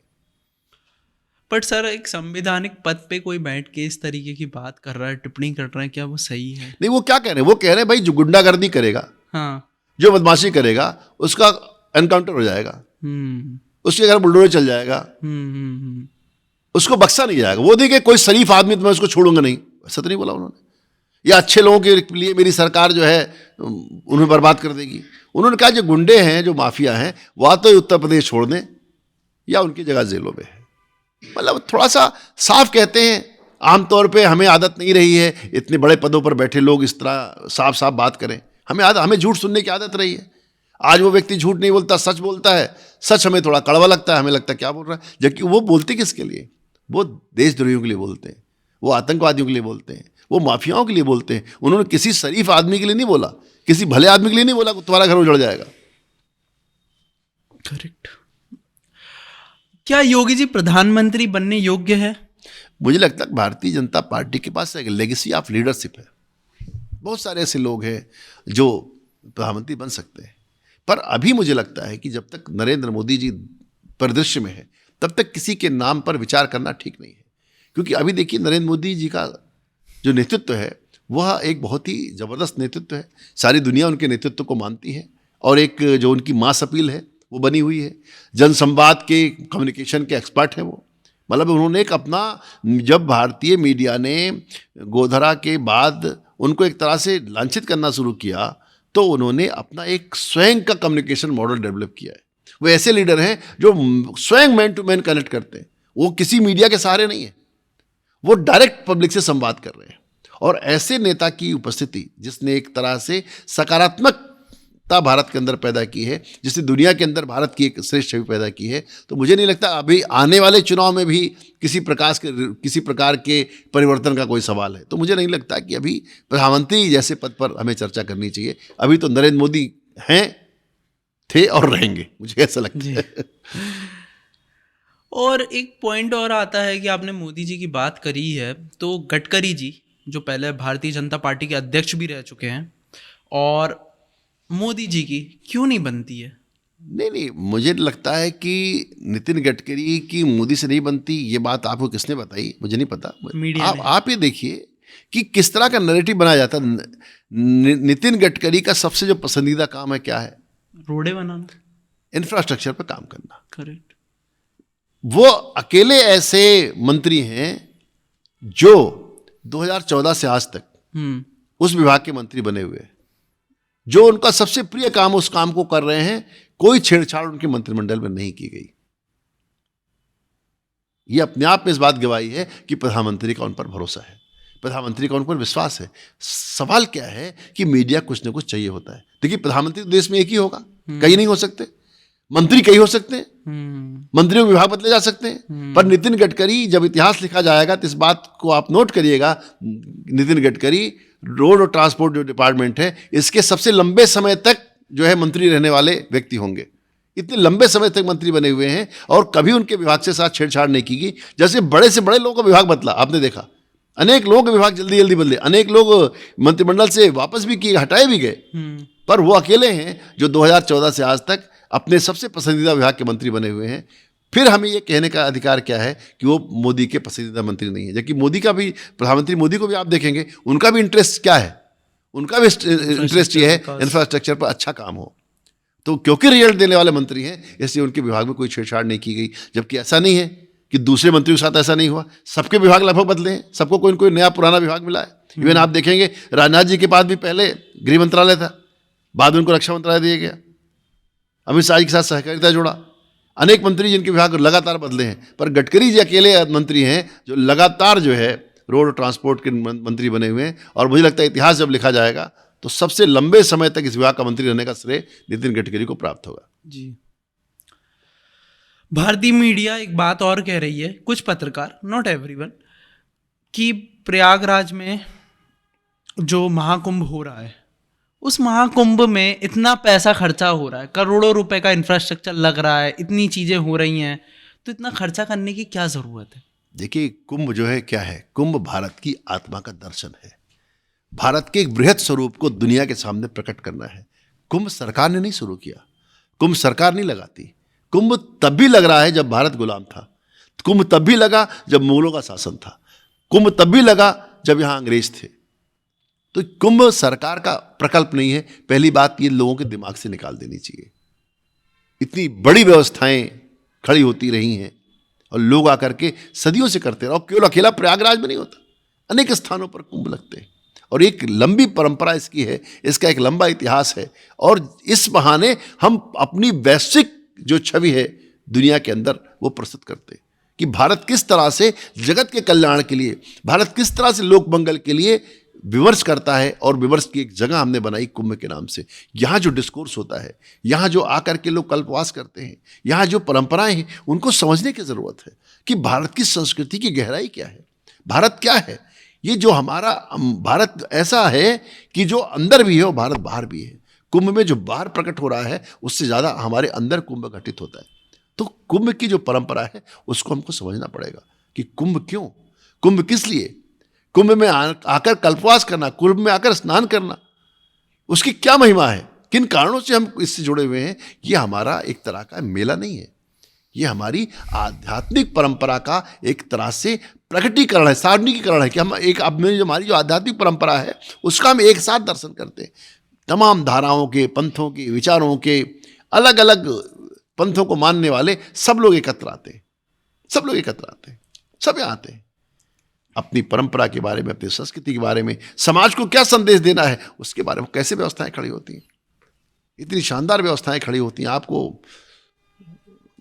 बट सर, एक संवैधानिक पद पे कोई बैठ के इस तरीके की बात कर रहा है, टिप्पणी कर रहा है, क्या वो सही है? नहीं, वो क्या कह रहे हैं, वो कह रहे हैं भाई जो गुंडागर्दी करेगा, हाँ, जो बदमाशी करेगा, उसका एनकाउंटर हो जाएगा, उसके घर बुलडोजर चल जाएगा, उसको बख्शा नहीं जाएगा। वो देखिए कोई शरीफ आदमी तो मैं उसको छोड़ूंगा नहीं, ऐसा तो नहीं बोला उन्होंने। या अच्छे लोगों के लिए मेरी सरकार जो है उन्हें बर्बाद कर देगी। उन्होंने कहा जो गुंडे हैं, जो माफिया हैं, वह तो उत्तर प्रदेश छोड़ दें या उनकी जगह जेलों में है। मतलब थोड़ा सा साफ कहते हैं। आमतौर पे हमें आदत नहीं रही है इतने बड़े पदों पर बैठे लोग इस तरह साफ साफ बात करें। हमें झूठ सुनने की आदत रही है। आज वो व्यक्ति झूठ नहीं बोलता, सच बोलता है। सच हमें थोड़ा कड़वा लगता है, हमें लगता है क्या बोल रहा है, जबकि वो बोलते किसके लिए? वो देशद्रोहियों के लिए बोलते हैं, वो आतंकवादियों के लिए बोलते हैं, वो माफियाओं के लिए बोलते हैं। उन्होंने किसी शरीफ आदमी के लिए नहीं बोला, किसी भले आदमी के लिए नहीं बोला कि तुम्हारा घर उजड़ जाएगा। करेक्ट। क्या योगी जी प्रधानमंत्री बनने योग्य है? मुझे लगता है भारतीय जनता पार्टी के पास एक लेगेसी ऑफ लीडरशिप है। बहुत सारे ऐसे लोग हैं जो प्रधानमंत्री बन सकते हैं, पर अभी मुझे लगता है कि जब तक नरेंद्र मोदी जी परिदृश्य में है तब तक किसी के नाम पर विचार करना ठीक नहीं है। क्योंकि अभी देखिए, नरेंद्र मोदी जी का जो नेतृत्व है वह एक बहुत ही ज़बरदस्त नेतृत्व है। सारी दुनिया उनके नेतृत्व को मानती है और एक जो उनकी मास अपील है वो बनी हुई है। जनसंवाद के, कम्युनिकेशन के एक्सपर्ट हैं वो। मतलब उन्होंने एक अपना, जब भारतीय मीडिया ने गोधरा के बाद उनको एक तरह से लांछित करना शुरू किया तो उन्होंने अपना एक स्वयं का कम्युनिकेशन मॉडल डेवलप किया है। वो ऐसे लीडर हैं जो स्वयं मैन टू मैन कनेक्ट करते हैं। वो किसी मीडिया के सहारे नहीं है, वो डायरेक्ट पब्लिक से संवाद कर रहे हैं। और ऐसे नेता की उपस्थिति जिसने एक तरह से सकारात्मकता भारत के अंदर पैदा की है, जिसने दुनिया के अंदर भारत की एक श्रेष्ठ छवि पैदा की है, तो मुझे नहीं लगता अभी आने वाले चुनाव में भी किसी प्रकार के परिवर्तन का कोई सवाल है। तो मुझे नहीं लगता कि अभी प्रधानमंत्री जैसे पद पर हमें चर्चा करनी चाहिए। अभी तो नरेंद्र मोदी हैं, थे और रहेंगे, मुझे ऐसा लगता है। और एक पॉइंट और आता है कि आपने मोदी जी की बात करी है, तो गडकरी जी जो पहले भारतीय जनता पार्टी के अध्यक्ष भी रह चुके हैं, और मोदी जी की क्यों नहीं बनती है? नहीं, मुझे लगता है कि नितिन गडकरी की मोदी से नहीं बनती, ये बात आपको किसने बताई? मुझे नहीं पता। मीडिया ने। आप ये देखिए कि किस तरह का नैरेटिव बनाया जाता है। नितिन गडकरी का सबसे जो पसंदीदा काम है क्या है? रोडे बनाना, इंफ्रास्ट्रक्चर पर काम करना। करेक्ट। वो अकेले ऐसे मंत्री हैं जो 2014 से आज तक उस विभाग के मंत्री बने हुए हैं, जो उनका सबसे प्रिय काम, उस काम को कर रहे हैं। कोई छेड़छाड़ उनके मंत्रिमंडल में नहीं की गई। ये अपने आप में इस बात गवाही है कि प्रधानमंत्री का उन पर भरोसा है, प्रधानमंत्री का उन पर विश्वास है। सवाल क्या है कि मीडिया कुछ ना कुछ चाहिए होता है। देखिए, प्रधानमंत्री तो देश में एक ही होगा, कई नहीं हो सकते। मंत्री कई हो सकते हैं, मंत्रियों के विभाग बदले जा सकते हैं। पर नितिन गडकरी, जब इतिहास लिखा जाएगा तो इस बात को आप नोट करिएगा, नितिन गडकरी रोड और ट्रांसपोर्ट जो डिपार्टमेंट है, इसके सबसे लंबे समय तक जो है मंत्री रहने वाले व्यक्ति होंगे। इतने लंबे समय तक मंत्री बने हुए हैं और कभी उनके विभाग से साथ छेड़छाड़ नहीं की गई। जैसे बड़े से बड़े लोगों का विभाग बदला, आपने देखा, अनेक लोगों के विभाग जल्दी जल्दी बदले, अनेक लोग मंत्रिमंडल से वापस भी किए, हटाए भी गए। पर वो अकेले हैं जो 2014 से आज तक अपने सबसे पसंदीदा विभाग के मंत्री बने हुए हैं। फिर हमें ये कहने का अधिकार क्या है कि वो मोदी के पसंदीदा मंत्री नहीं है? जबकि मोदी का भी, प्रधानमंत्री मोदी को भी आप देखेंगे, उनका भी इंटरेस्ट क्या है? उनका भी इंटरेस्ट ये है इंफ्रास्ट्रक्चर पर अच्छा काम हो। तो क्योंकि रिजल्ट देने वाले मंत्री हैं, इसलिए उनके विभाग में कोई छेड़छाड़ नहीं की गई। जबकि ऐसा नहीं है कि दूसरे मंत्रियों के साथ ऐसा नहीं हुआ। सबके विभाग लगभग बदले हैं, सबको कोई न कोई नया पुराना विभाग मिला है। इवन आप देखेंगे, राजनाथ जी के पास भी पहले गृह मंत्रालय था, बाद में उनको रक्षा मंत्रालय दिया गया। अमित शाह जी के साथ सहकारिता जोड़ा। अनेक मंत्री जिनके विभाग लगातार बदले हैं, पर गडकरी जी अकेले मंत्री हैं जो लगातार जो है रोड और ट्रांसपोर्ट के मंत्री बने हुए हैं। और मुझे लगता है इतिहास जब लिखा जाएगा तो सबसे लंबे समय तक इस विभाग का मंत्री रहने का श्रेय नितिन गडकरी को प्राप्त होगा। जी। भारतीय मीडिया एक बात और कह रही है, कुछ पत्रकार, नॉट एवरीवन, कि प्रयागराज में जो महाकुंभ हो रहा है, उस महाकुंभ में इतना पैसा खर्चा हो रहा है, करोड़ों रुपए का इंफ्रास्ट्रक्चर लग रहा है, इतनी चीज़ें हो रही हैं, तो इतना खर्चा करने की क्या ज़रूरत है? देखिए, कुंभ जो है क्या है? कुंभ भारत की आत्मा का दर्शन है। भारत के एक बृहद स्वरूप को दुनिया के सामने प्रकट करना है। कुंभ सरकार ने नहीं शुरू किया, कुंभ सरकार नहीं लगाती। कुंभ तब भी लग रहा है जब भारत गुलाम था, कुंभ तब भी लगा जब मुगलों का शासन था, कुंभ तब भी लगा जब यहाँ अंग्रेज थे। तो कुंभ सरकार का प्रकल्प नहीं है। पहली बात ये लोगों के दिमाग से निकाल देनी चाहिए। इतनी बड़ी व्यवस्थाएं खड़ी होती रही हैं और लोग आकर के सदियों से करते रहे। और केवल अकेला प्रयागराज में नहीं होता, अनेक स्थानों पर कुंभ लगते हैं और एक लंबी परंपरा इसकी है, इसका एक लंबा इतिहास है। और इस बहाने हम अपनी वैश्विक जो छवि है दुनिया के अंदर वो प्रस्तुत करते हैं कि भारत किस तरह से जगत के कल्याण के लिए, भारत किस तरह से लोक मंगल के लिए विमर्श करता है, और विमर्श की एक जगह हमने बनाई कुंभ के नाम से। यहाँ जो डिस्कोर्स होता है, यहाँ जो आकर के लोग कल्पवास करते हैं, यहाँ जो परंपराएं हैं, उनको समझने की ज़रूरत है कि भारत की संस्कृति की गहराई क्या है, भारत क्या है। ये जो हमारा भारत ऐसा है कि जो अंदर भी है और भारत बाहर भी है। कुंभ में जो बाहर प्रकट हो रहा है उससे ज़्यादा हमारे अंदर कुंभ घटित होता है। तो कुंभ की जो परंपरा है उसको हमको समझना पड़ेगा कि कुंभ क्यों, कुंभ किस लिए, कुंभ में आकर कल्पवास करना, कुंभ में आकर स्नान करना, उसकी क्या महिमा है, किन कारणों से हम इससे जुड़े हुए हैं। ये हमारा एक तरह का मेला नहीं है, ये हमारी आध्यात्मिक परंपरा का एक तरह से प्रकटीकरण है, सार्वजनिकीकरण है कि हम एक हमारी जो आध्यात्मिक परंपरा है उसका हम एक साथ दर्शन करते हैं। तमाम धाराओं के, पंथों के, विचारों के, अलग अलग पंथों को मानने वाले सब लोग एकत्र आते हैं, सब लोग एकत्र आते हैं, सब यहाँ आते हैं। अपनी परंपरा के बारे में, अपनी संस्कृति के बारे में, समाज को क्या संदेश देना है उसके बारे में कैसे व्यवस्थाएं खड़ी होती हैं। इतनी शानदार व्यवस्थाएं खड़ी होती हैं, आपको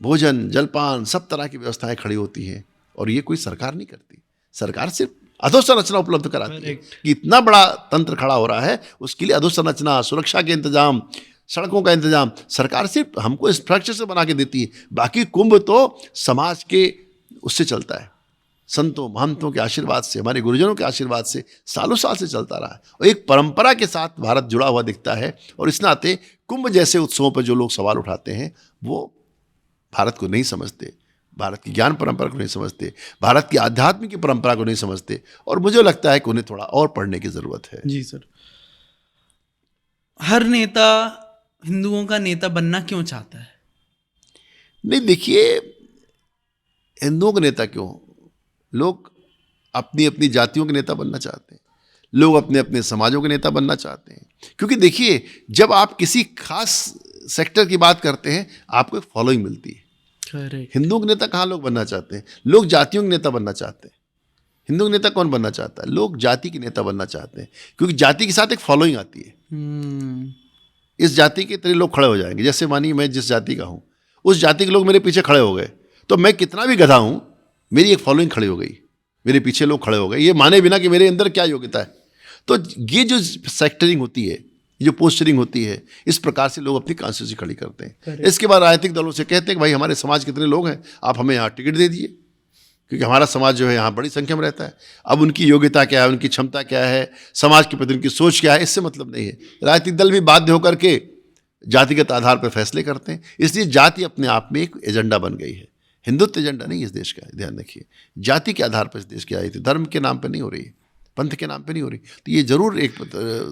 भोजन, जलपान, सब तरह की व्यवस्थाएं खड़ी होती हैं, और ये कोई सरकार नहीं करती। सरकार सिर्फ अधोसंरचना उपलब्ध कराती है कि इतना बड़ा तंत्र खड़ा हो रहा है, उसके लिए अधोसंरचना, सुरक्षा के इंतजाम, सड़कों का इंतजाम सरकार सिर्फ हमको स्ट्रक्चर से बना के देती है। बाकी कुंभ तो समाज के उससे चलता है, संतों महंतों के आशीर्वाद से, हमारे गुरुजनों के आशीर्वाद से सालों साल से चलता रहा है, और एक परंपरा के साथ भारत जुड़ा हुआ दिखता है। और इस नाते कुंभ जैसे उत्सवों पर जो लोग सवाल उठाते हैं वो भारत को नहीं समझते, भारत की ज्ञान परंपरा को नहीं समझते, भारत की आध्यात्मिक परंपरा को नहीं समझते, और मुझे लगता है कि उन्हें थोड़ा और पढ़ने की ज़रूरत है। जी सर, हर नेता हिंदुओं का नेता बनना क्यों चाहता है? नहीं, देखिए, हिंदुओं के नेता क्यों, लोग अपनी अपनी जातियों के नेता बनना चाहते हैं, लोग अपने अपने समाजों के नेता बनना चाहते हैं। क्योंकि देखिए, जब आप किसी खास सेक्टर की बात करते हैं आपको एक फॉलोइंग मिलती है। हिंदुओं के नेता कहाँ लोग बनना चाहते हैं, लोग जातियों के नेता बनना चाहते हैं। हिंदू के नेता कौन बनना चाहता है, लोग जाति के नेता बनना चाहते हैं, क्योंकि जाति के साथ एक फॉलोइंग आती है। इस जाति के तेरे लोग खड़े हो जाएंगे, जैसे मानिए मैं जिस जाति का हूँ उस जाति के लोग मेरे पीछे खड़े हो गए, तो मैं कितना भी गधा हूँ मेरी एक फॉलोइंग खड़ी हो गई, मेरे पीछे लोग खड़े हो गए, ये माने बिना कि मेरे अंदर क्या योग्यता है। तो ये जो सेक्टरिंग होती है, जो पोस्चरिंग होती है, इस प्रकार से लोग अपनी कॉन्स्टिट्यूंसी खड़ी करते हैं। इसके बाद राजनीतिक दलों से कहते हैं कि भाई हमारे समाज कितने लोग हैं, आप हमें यहाँ टिकट दे दीजिए, क्योंकि हमारा समाज जो है यहाँ बड़ी संख्या में रहता है। अब उनकी योग्यता क्या है, उनकी क्षमता क्या है, समाज के प्रति उनकी सोच क्या है, इससे मतलब नहीं है। राजनीतिक दल भी बाध्य होकर के जातिगत आधार पर फैसले करते हैं। इसलिए जाति अपने आप में एक एजेंडा बन गई है, हिंदुत्व एजेंडा नहीं इस देश का, ध्यान रखिए। जाति के आधार पर इस देश की राजनीति धर्म के नाम पर नहीं हो रही है, पंथ के नाम पे नहीं हो रही। तो ये जरूर एक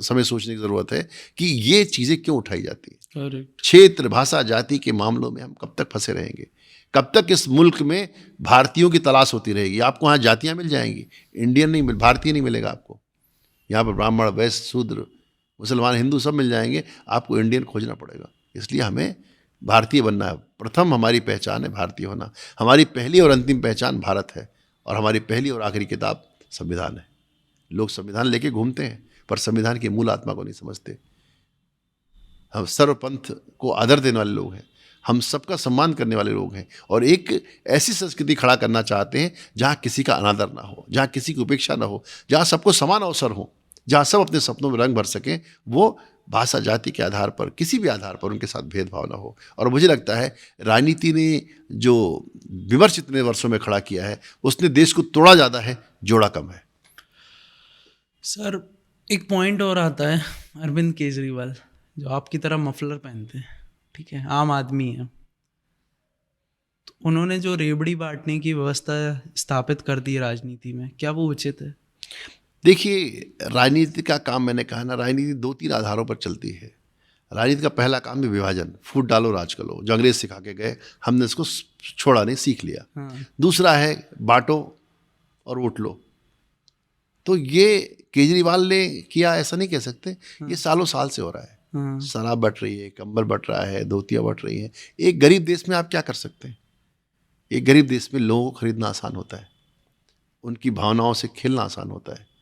समय सोचने की ज़रूरत है कि ये चीज़ें क्यों उठाई जाती है। क्षेत्र, भाषा, जाति के मामलों में हम कब तक फंसे रहेंगे, कब तक इस मुल्क में भारतीयों की तलाश होती रहेगी। आपको यहाँ जातियाँ मिल जाएंगी, इंडियन नहीं मिल, भारतीय नहीं मिलेगा आपको। यहाँ पर ब्राह्मण, वैश्य, शूद्र, मुसलमान, हिंदू सब मिल जाएंगे, आपको इंडियन खोजना पड़ेगा। इसलिए हमें भारतीय बनना है। प्रथम हमारी पहचान है भारतीय होना, हमारी पहली और अंतिम पहचान भारत है, और हमारी पहली और आखिरी किताब संविधान है। लोग संविधान लेके घूमते हैं पर संविधान की मूल आत्मा को नहीं समझते। हम सर्वपंथ को आदर देने वाले लोग हैं, हम सबका सम्मान करने वाले लोग हैं, और एक ऐसी संस्कृति खड़ा करना चाहते हैं जहाँ किसी का अनादर ना हो, जहाँ किसी की उपेक्षा ना हो, जहाँ सबको समान अवसर हो, जहाँ सब अपने सपनों में रंग भर सकें। वो भाषा, जाति के आधार पर, किसी भी आधार पर उनके साथ भेदभाव ना हो। और मुझे लगता है राजनीति ने जो विमर्श इतने वर्षों में खड़ा किया है उसने देश को तोड़ा ज़्यादा है, जोड़ा कम है। सर, एक पॉइंट और आता है, अरविंद केजरीवाल जो आपकी तरह मफलर पहनते हैं, ठीक है, आम आदमी है, तो उन्होंने जो रेवड़ी बांटने की व्यवस्था स्थापित कर दी राजनीति में, क्या वो उचित है? देखिए, राजनीति का काम, मैंने कहा ना, राजनीति 2-3 आधारों पर चलती है। राजनीति का पहला काम है विभाजन, फूट डालो राज करो, जो अंग्रेज सिखा के गए, हमने इसको छोड़ा नहीं, सीख लिया। दूसरा है बांटो और वोट लो। तो ये केजरीवाल ने किया ऐसा नहीं कह सकते, ये सालों साल से हो रहा है। शराब बट रही है, कंबल बट रहा है, धोतियाँ बट रही हैं। एक गरीब देश में आप क्या कर सकते हैं? एक गरीब देश में लोगों को खरीदना आसान होता है, उनकी भावनाओं से खेलना आसान होता है।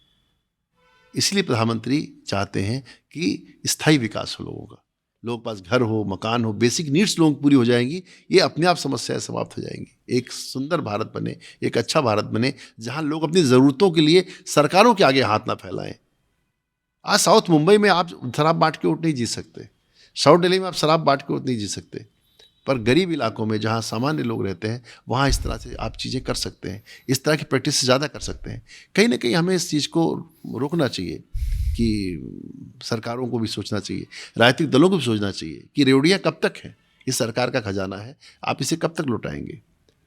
इसलिए प्रधानमंत्री चाहते हैं कि स्थायी विकास हो लोगों का, लोगों के पास घर हो, मकान हो, बेसिक नीड्स लोगों की पूरी हो जाएंगी, ये अपने आप समस्याएं समाप्त हो जाएंगी। एक सुंदर भारत बने, एक अच्छा भारत बने, जहां लोग अपनी ज़रूरतों के लिए सरकारों के आगे हाथ ना फैलाएं, आज साउथ मुंबई में आप शराब बांट के वोट नहीं जीत सकते, साउथ दिल्ली में आप शराब बांट के वोट नहीं जीत सकते, पर गरीब इलाकों में जहाँ सामान्य लोग रहते हैं वहाँ इस तरह से आप चीज़ें कर सकते हैं, इस तरह की प्रैक्टिस से ज़्यादा कर सकते हैं। कहीं ना कहीं हमें इस चीज़ को रोकना चाहिए कि सरकारों को भी सोचना चाहिए, राजनीतिक दलों को भी सोचना चाहिए कि रेवड़ियाँ कब तक है, इस सरकार का खजाना है, आप इसे कब तक लौटाएंगे।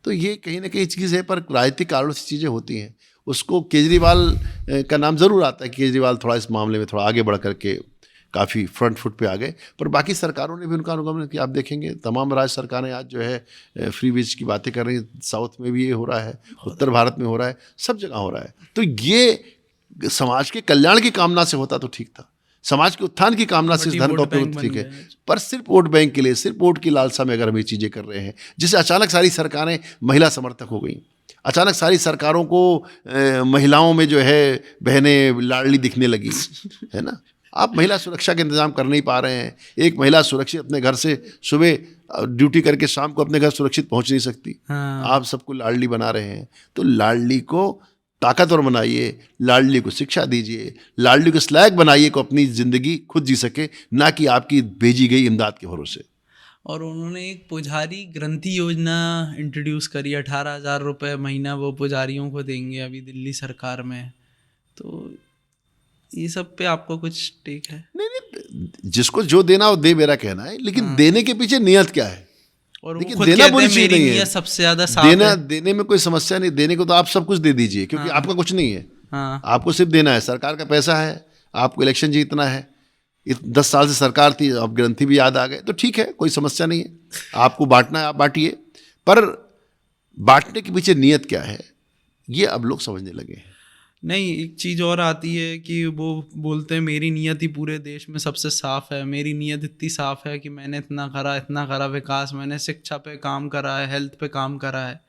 तो ये कहीं ना कहीं चीज़ है, पर राजनीतिक कारणों से चीज़ें होती हैं। उसको केजरीवाल का नाम ज़रूर आता है, केजरीवाल थोड़ा इस मामले में थोड़ा आगे बढ़ करके काफ़ी फ्रंट फुट पे आ गए, पर बाकी सरकारों ने भी उनका अनुगमन किया। आप देखेंगे तमाम राज्य सरकारें आज जो है फ्री बीज की बातें कर रही हैं, साउथ में भी ये हो रहा है, उत्तर भारत में हो रहा है, सब जगह हो रहा है। तो ये समाज के कल्याण की कामना से होता तो ठीक था, समाज के उत्थान की कामना से इस धन का उपयोग ठीक है, पर सिर्फ वोट बैंक के लिए, सिर्फ वोट की लालसा में अगर हम ये चीज़ें कर रहे हैं, जिससे अचानक सारी सरकारें महिला समर्थक हो गई, अचानक सारी सरकारों को महिलाओं में जो है बहनें लाडली दिखने लगी, है ना। आप महिला सुरक्षा का इंतजाम कर नहीं पा रहे हैं, एक महिला सुरक्षित अपने घर से सुबह ड्यूटी करके शाम को अपने घर सुरक्षित पहुंच नहीं सकती। हाँ। आप सबको लाडली बना रहे हैं, तो लाडली को ताकतवर बनाइए, लाडली को शिक्षा दीजिए, लाडली को इस लायक बनाइए को अपनी ज़िंदगी खुद जी सके, ना कि आपकी भेजी गई इमदाद के भरोसे। और उन्होंने एक पुजारी ग्रंथि योजना इंट्रोड्यूस करी, 18,000 रुपये महीना वो पुजारियों को देंगे अभी दिल्ली सरकार में। तो ये सब पे आपको कुछ टेक है? नहीं, जिसको जो देना वो दे, मेरा कहना है, लेकिन देने के पीछे नियत क्या है। और देखिए, वो खुद देना कहते बुरी हैं, चीज मेरी नहीं है, नीयत सबसे ज्यादा साफ देना है। देने में कोई समस्या नहीं, देने को तो आप सब कुछ दे दीजिए, क्योंकि आपका कुछ नहीं है। हाँ। आपको सिर्फ देना है, सरकार का पैसा है, आपको इलेक्शन जीतना है। 10 साल से सरकार थी, अब ग्रंथि भी याद आ गए, तो ठीक है, कोई समस्या नहीं है। आपको बांटना है आप बांटिए, पर बांटने के पीछे नियत क्या है ये अब लोग समझने लगे हैं। नहीं, एक चीज़ और आती है कि वो बोलते हैं मेरी नीयत ही पूरे देश में सबसे साफ़ है, मेरी नीयत इतनी साफ़ है कि मैंने इतना करा विकास, मैंने शिक्षा पे काम करा है, हेल्थ पे काम करा है।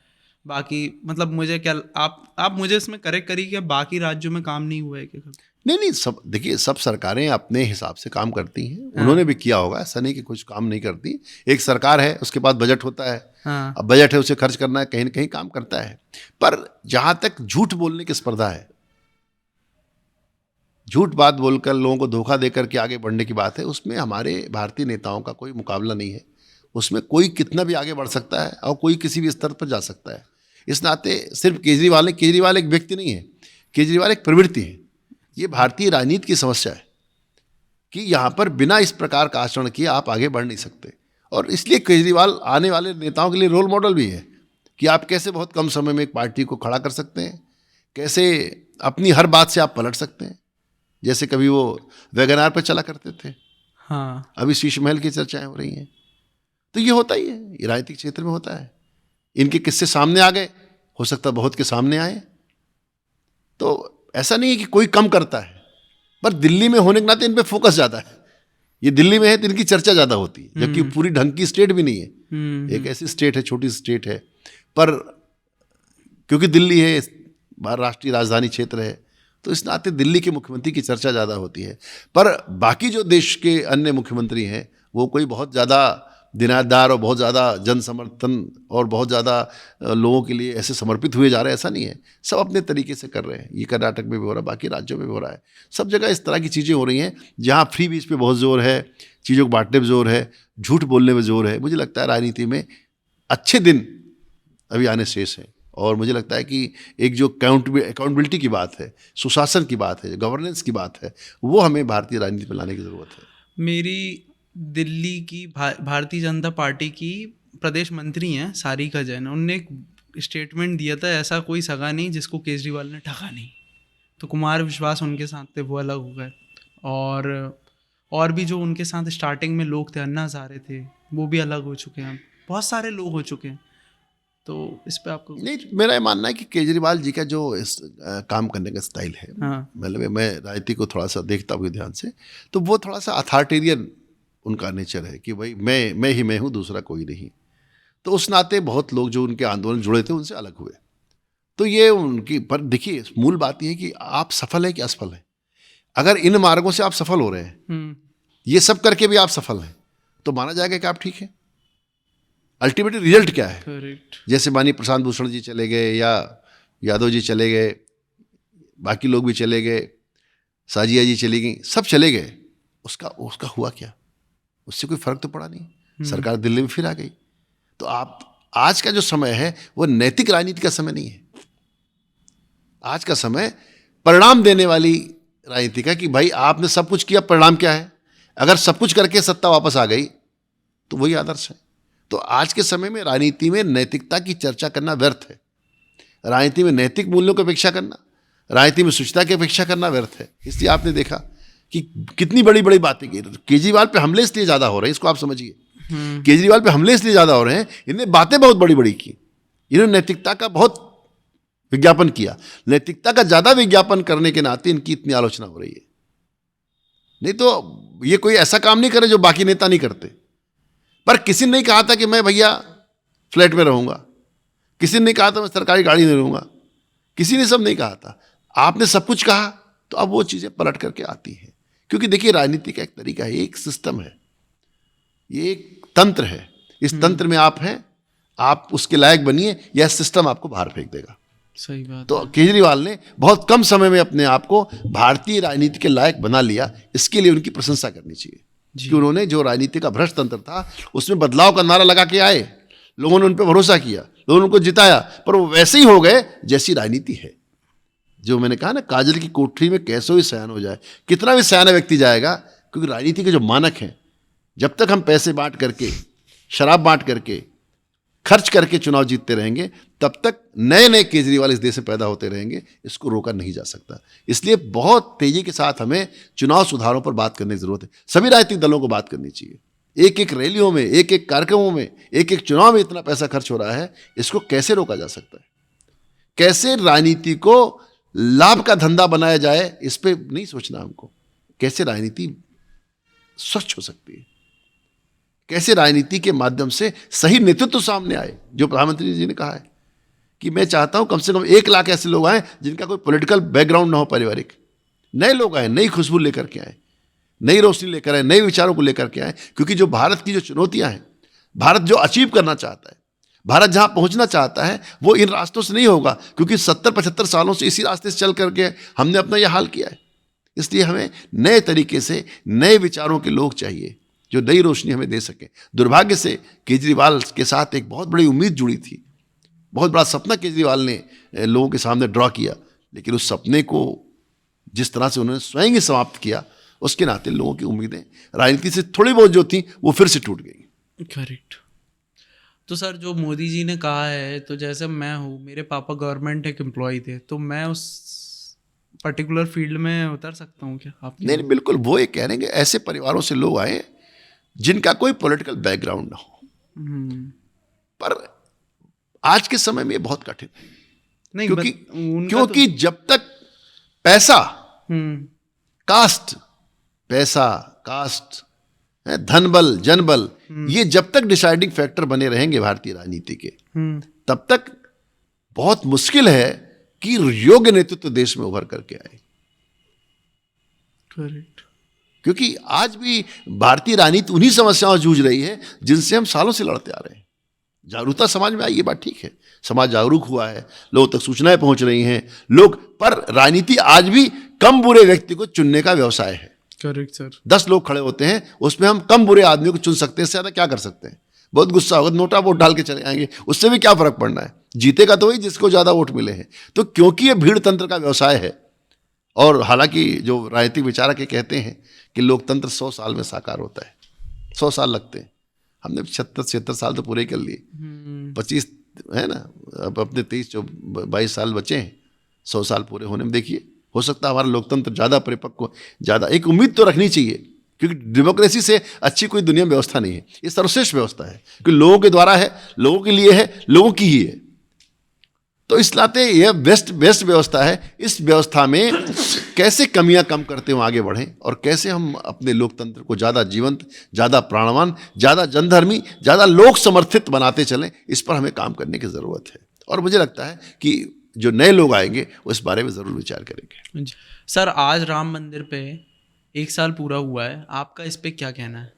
बाकी मतलब मुझे क्या, आप मुझे इसमें करेक्ट करिए कि बाकी राज्यों में काम नहीं हुआ है क्या? नहीं, सब देखिए, सब सरकारें अपने हिसाब से काम करती हैं, उन्होंने भी किया होगा, ऐसा नहीं कि कुछ काम नहीं करती। एक सरकार है, उसके पास बजट होता है, हाँ। अब बजट है, उसे खर्च करना है, कहीं ना कहीं काम करता है। पर जहाँ तक झूठ बोलने की स्पर्धा है, झूठ बात बोलकर लोगों को धोखा देकर के आगे बढ़ने की बात है, उसमें हमारे भारतीय नेताओं का कोई मुकाबला नहीं है। उसमें कोई कितना भी आगे बढ़ सकता है और कोई किसी भी स्तर पर जा सकता है। इस नाते सिर्फ केजरीवाल एक व्यक्ति नहीं है, केजरीवाल एक प्रवृत्ति है। ये भारतीय राजनीति की समस्या है कि यहाँ पर बिना इस प्रकार का आचरण किए आप आगे बढ़ नहीं सकते। और इसलिए केजरीवाल आने वाले नेताओं के लिए रोल मॉडल भी है कि आप कैसे बहुत कम समय में एक पार्टी को खड़ा कर सकते हैं, कैसे अपनी हर बात से आप पलट सकते हैं। जैसे कभी वो वैगनार पर चला करते थे, हाँ, अभी शीश महल की चर्चाएं हो रही हैं। तो ये होता ही है, ये राजनीतिक क्षेत्र में होता है। इनके किस्से सामने आ गए, हो सकता बहुत के सामने आए, तो ऐसा नहीं है कि कोई कम करता है, पर दिल्ली में होने के नाते इन पे फोकस ज़्यादा है। ये दिल्ली में है तो इनकी चर्चा ज़्यादा होती है, जबकि पूरी ढंग की स्टेट भी नहीं है। एक ऐसी स्टेट है, छोटी स्टेट है, पर क्योंकि दिल्ली है, राष्ट्रीय राजधानी क्षेत्र है, तो इस नाते दिल्ली के मुख्यमंत्री की चर्चा ज़्यादा होती है। पर बाकी जो देश के अन्य मुख्यमंत्री हैं, वो कोई बहुत ज़्यादा दिनादार और बहुत ज़्यादा जन समर्थन और बहुत ज़्यादा लोगों के लिए ऐसे समर्पित हुए जा रहे हैं, ऐसा नहीं है। सब अपने तरीके से कर रहे हैं। ये कर्नाटक में भी हो रहा है, बाकी राज्यों में भी हो रहा है, सब जगह इस तरह की चीज़ें हो रही हैं जहाँ फ्री बीच पे बहुत जोर है, चीज़ों को बांटने पर जोर है, झूठ बोलने में जोर है। मुझे लगता है राजनीति में अच्छे दिन अभी आने शेष हैं, और मुझे लगता है कि एक जो अकाउंटेबिलिटी की बात है, सुशासन की बात है, गवर्नेंस की बात है, वो हमें भारतीय राजनीति में लाने की ज़रूरत है। मेरी दिल्ली की भारतीय जनता पार्टी की प्रदेश मंत्री हैं सारिका जैन, उनने एक स्टेटमेंट दिया था, ऐसा कोई सगा नहीं जिसको केजरीवाल ने ठगा नहीं। तो कुमार विश्वास उनके साथ थे, वो अलग हो गए, और भी जो उनके साथ स्टार्टिंग में लोग थे, अन्ना हज़ारे थे, वो भी अलग हो चुके हैं, बहुत सारे लोग हो चुके हैं। तो इस पे आपको? नहीं, मेरा ये मानना है कि केजरीवाल जी का जो काम करने का स्टाइल है, हाँ। मतलब मैं राजनीति को थोड़ा सा देखता हूँ ध्यान से, तो वो थोड़ा सा अथॉरिटेरियन उनका नेचर है कि भाई मैं ही मैं हूँ, दूसरा कोई नहीं। तो उस नाते बहुत लोग जो उनके आंदोलन जुड़े थे उनसे अलग हुए। तो ये उनकी, पर देखिए मूल बात ये है कि आप सफल हैं कि असफल हैं। अगर इन मार्गों से आप सफल हो रहे हैं, ये सब करके भी आप सफल हैं, तो माना जाएगा कि आप ठीक हैं। अल्टीमेटली रिजल्ट क्या है? करेक्ट। जैसे मानिए प्रशांत भूषण जी चले गए या यादव जी चले गए, बाकी लोग भी चले गए, साजिया जी चली गई, सब चले गए, उसका उसका हुआ क्या? उससे कोई फर्क तो पड़ा नहीं। सरकार दिल्ली में फिर आ गई। तो आप आज का जो समय है वो नैतिक राजनीति का समय नहीं है। आज का समय परिणाम देने वाली राजनीति का, कि भाई आपने सब कुछ किया, परिणाम क्या है? अगर सब कुछ करके सत्ता वापस आ गई तो वही आदर्श है। तो आज के समय में राजनीति में नैतिकता की चर्चा करना व्यर्थ है। राजनीति में नैतिक मूल्यों की अपेक्षा करना, राजनीति में शुचिता की अपेक्षा करना व्यर्थ है। इसलिए आपने देखा कि कितनी बड़ी बड़ी बातें की। केजरीवाल पे हमले इसलिए ज़्यादा हो रहे हैं, इसको आप समझिए। केजरीवाल पे हमले इसलिए ज़्यादा हो रहे हैं, इन्होंने बातें बहुत बड़ी बड़ी की, इन्होंने नैतिकता का बहुत विज्ञापन किया। नैतिकता का ज़्यादा विज्ञापन करने के नाते इनकी इतनी आलोचना हो रही है। नहीं तो ये कोई ऐसा काम नहीं करे जो बाकी नेता नहीं करते। पर किसी ने नहीं कहा था कि मैं भैया फ्लैट में रहूँगा, किसी ने नहीं कहा था मैं सरकारी गाड़ी नहीं लूँगा, किसी ने सब नहीं कहा था। आपने सब कुछ कहा तो अब वो चीज़ें पलट करके आती हैं। क्योंकि देखिए राजनीति का एक तरीका है, एक सिस्टम है, ये एक तंत्र है। इस तंत्र में आप हैं, आप उसके लायक बनिए या सिस्टम आपको बाहर फेंक देगा। सही बात। तो केजरीवाल ने बहुत कम समय में अपने आप को भारतीय राजनीति के लायक बना लिया। इसके लिए उनकी प्रशंसा करनी चाहिए कि उन्होंने जो राजनीति का भ्रष्ट तंत्र था उसमें बदलाव का नारा लगा के आए, लोगों ने उन पर भरोसा किया, लोगों ने उनको जिताया, पर वो वैसे ही हो गए जैसी राजनीति है। जो मैंने कहा ना, काजल की कोठरी में कैसो ही सयान हो जाए, कितना भी सयाना व्यक्ति जाएगा, क्योंकि राजनीति के जो मानक हैं, जब तक हम पैसे बांट करके, शराब बांट करके, खर्च करके चुनाव जीतते रहेंगे, तब तक नए नए केजरीवाल इस देश में पैदा होते रहेंगे। इसको रोका नहीं जा सकता। इसलिए बहुत तेजी के साथ हमें चुनाव सुधारों पर बात करने की जरूरत है। सभी राजनीतिक दलों को बात करनी चाहिए। एक एक रैलियों में, एक एक कार्यक्रमों में, एक एक चुनाव में इतना पैसा खर्च हो रहा है, इसको कैसे रोका जा सकता है? कैसे राजनीति को लाभ का धंधा बनाया जाए, इस पर नहीं सोचना हमको। कैसे राजनीति स्वच्छ हो सकती है, कैसे राजनीति के माध्यम से सही नेतृत्व सामने आए। जो प्रधानमंत्री जी ने कहा है कि मैं चाहता हूं कम से कम 1 लाख ऐसे लोग आए जिनका कोई पॉलिटिकल बैकग्राउंड ना हो, पारिवारिक, नए लोग आए, नई खुशबू लेकर के आए, नई रोशनी लेकर आए, नए विचारों को लेकर के आए। क्योंकि जो भारत की जो चुनौतियां हैं, भारत जो अचीव करना चाहता है, भारत जहां पहुंचना चाहता है, वो इन रास्तों से नहीं होगा। क्योंकि 70-75 सालों से इसी रास्ते से चल करके हमने अपना यह हाल किया है। इसलिए हमें नए तरीके से, नए विचारों के लोग चाहिए जो नई रोशनी हमें दे सके। दुर्भाग्य से केजरीवाल के साथ एक बहुत बड़ी उम्मीद जुड़ी थी, बहुत बड़ा सपना केजरीवाल ने लोगों के सामने ड्रॉ किया, लेकिन उस सपने को जिस तरह से उन्होंने स्वयं ही समाप्त किया, उसके नाते लोगों की उम्मीदें राजनीति से थोड़ी बहुत जो थी वो फिर से टूट गई। करेक्ट। तो सर, जो मोदी जी ने कहा है, तो जैसे मैं हूँ, मेरे पापा गवर्नमेंट एक एम्प्लॉय थे, तो मैं उस पर्टिकुलर फील्ड में उतर सकता हूँ क्या? आप नहीं, बिल्कुल। वो ये कह रहे हैं कि ऐसे परिवारों से लोग आए जिनका कोई पॉलिटिकल बैकग्राउंड ना हो। पर आज के समय में ये बहुत कठिन है। नहीं, क्योंकि जब तक पैसा, कास्ट, धन बल, जन बल, ये जब तक डिसाइडिंग फैक्टर बने रहेंगे भारतीय राजनीति के, तब तक बहुत मुश्किल है कि योग्य नेतृत्व देश में उभर करके आए। करेक्ट। क्योंकि आज भी भारतीय राजनीति उन्हीं समस्याओं से जूझ रही है जिनसे हम सालों से लड़ते आ रहे हैं। जागरूकता समाज में आई, ये बात ठीक है, समाज जागरूक हुआ है, लोगों तक सूचनाएं पहुंच रही हैं लोग, पर राजनीति आज भी कम बुरे व्यक्ति को चुनने का व्यवसाय है। Correct sir. 10 लोग खड़े होते हैं, उसमें हम कम बुरे आदमी को चुन सकते हैं, इससे ज्यादा क्या कर सकते हैं? बहुत गुस्सा होगा, नोटा वोट डाल के चले आएंगे, उससे भी क्या फर्क पड़ना है? जीतेगा तो वही जिसको ज्यादा वोट मिले हैं। तो क्योंकि ये भीड़ तंत्र का व्यवसाय है, और हालांकि जो राजनीतिक विचारक कहते हैं कि लोकतंत्र 100 साल में साकार होता है, 100 साल लगते हैं। हमने 76 साल तो पूरे कर लिए, 25 है ना, अब अपने 23-22 साल बचे हैं 100 साल पूरे होने में। देखिए, हो सकता है हमारा लोकतंत्र ज़्यादा परिपक्व, ज़्यादा, एक उम्मीद तो रखनी चाहिए, क्योंकि डेमोक्रेसी से अच्छी कोई दुनिया में व्यवस्था नहीं है। ये सर्वश्रेष्ठ व्यवस्था है, क्योंकि लोगों के द्वारा है, लोगों के लिए है, लोगों की ही है। तो इस नाते यह बेस्ट व्यवस्था है। इस व्यवस्था में कैसे कमियां कम करते हुए आगे बढ़ें, और कैसे हम अपने लोकतंत्र को ज़्यादा जीवंत, ज़्यादा प्राणवान, ज़्यादा जनधर्मी, ज़्यादा लोक समर्थित बनाते चलें, इस पर हमें काम करने की ज़रूरत है। और मुझे लगता है कि जो नए लोग आएंगे वो इस बारे में ज़रूर विचार करेंगे। सर, आज राम मंदिर पे 1 साल पूरा हुआ है, आपका इस पे क्या कहना है?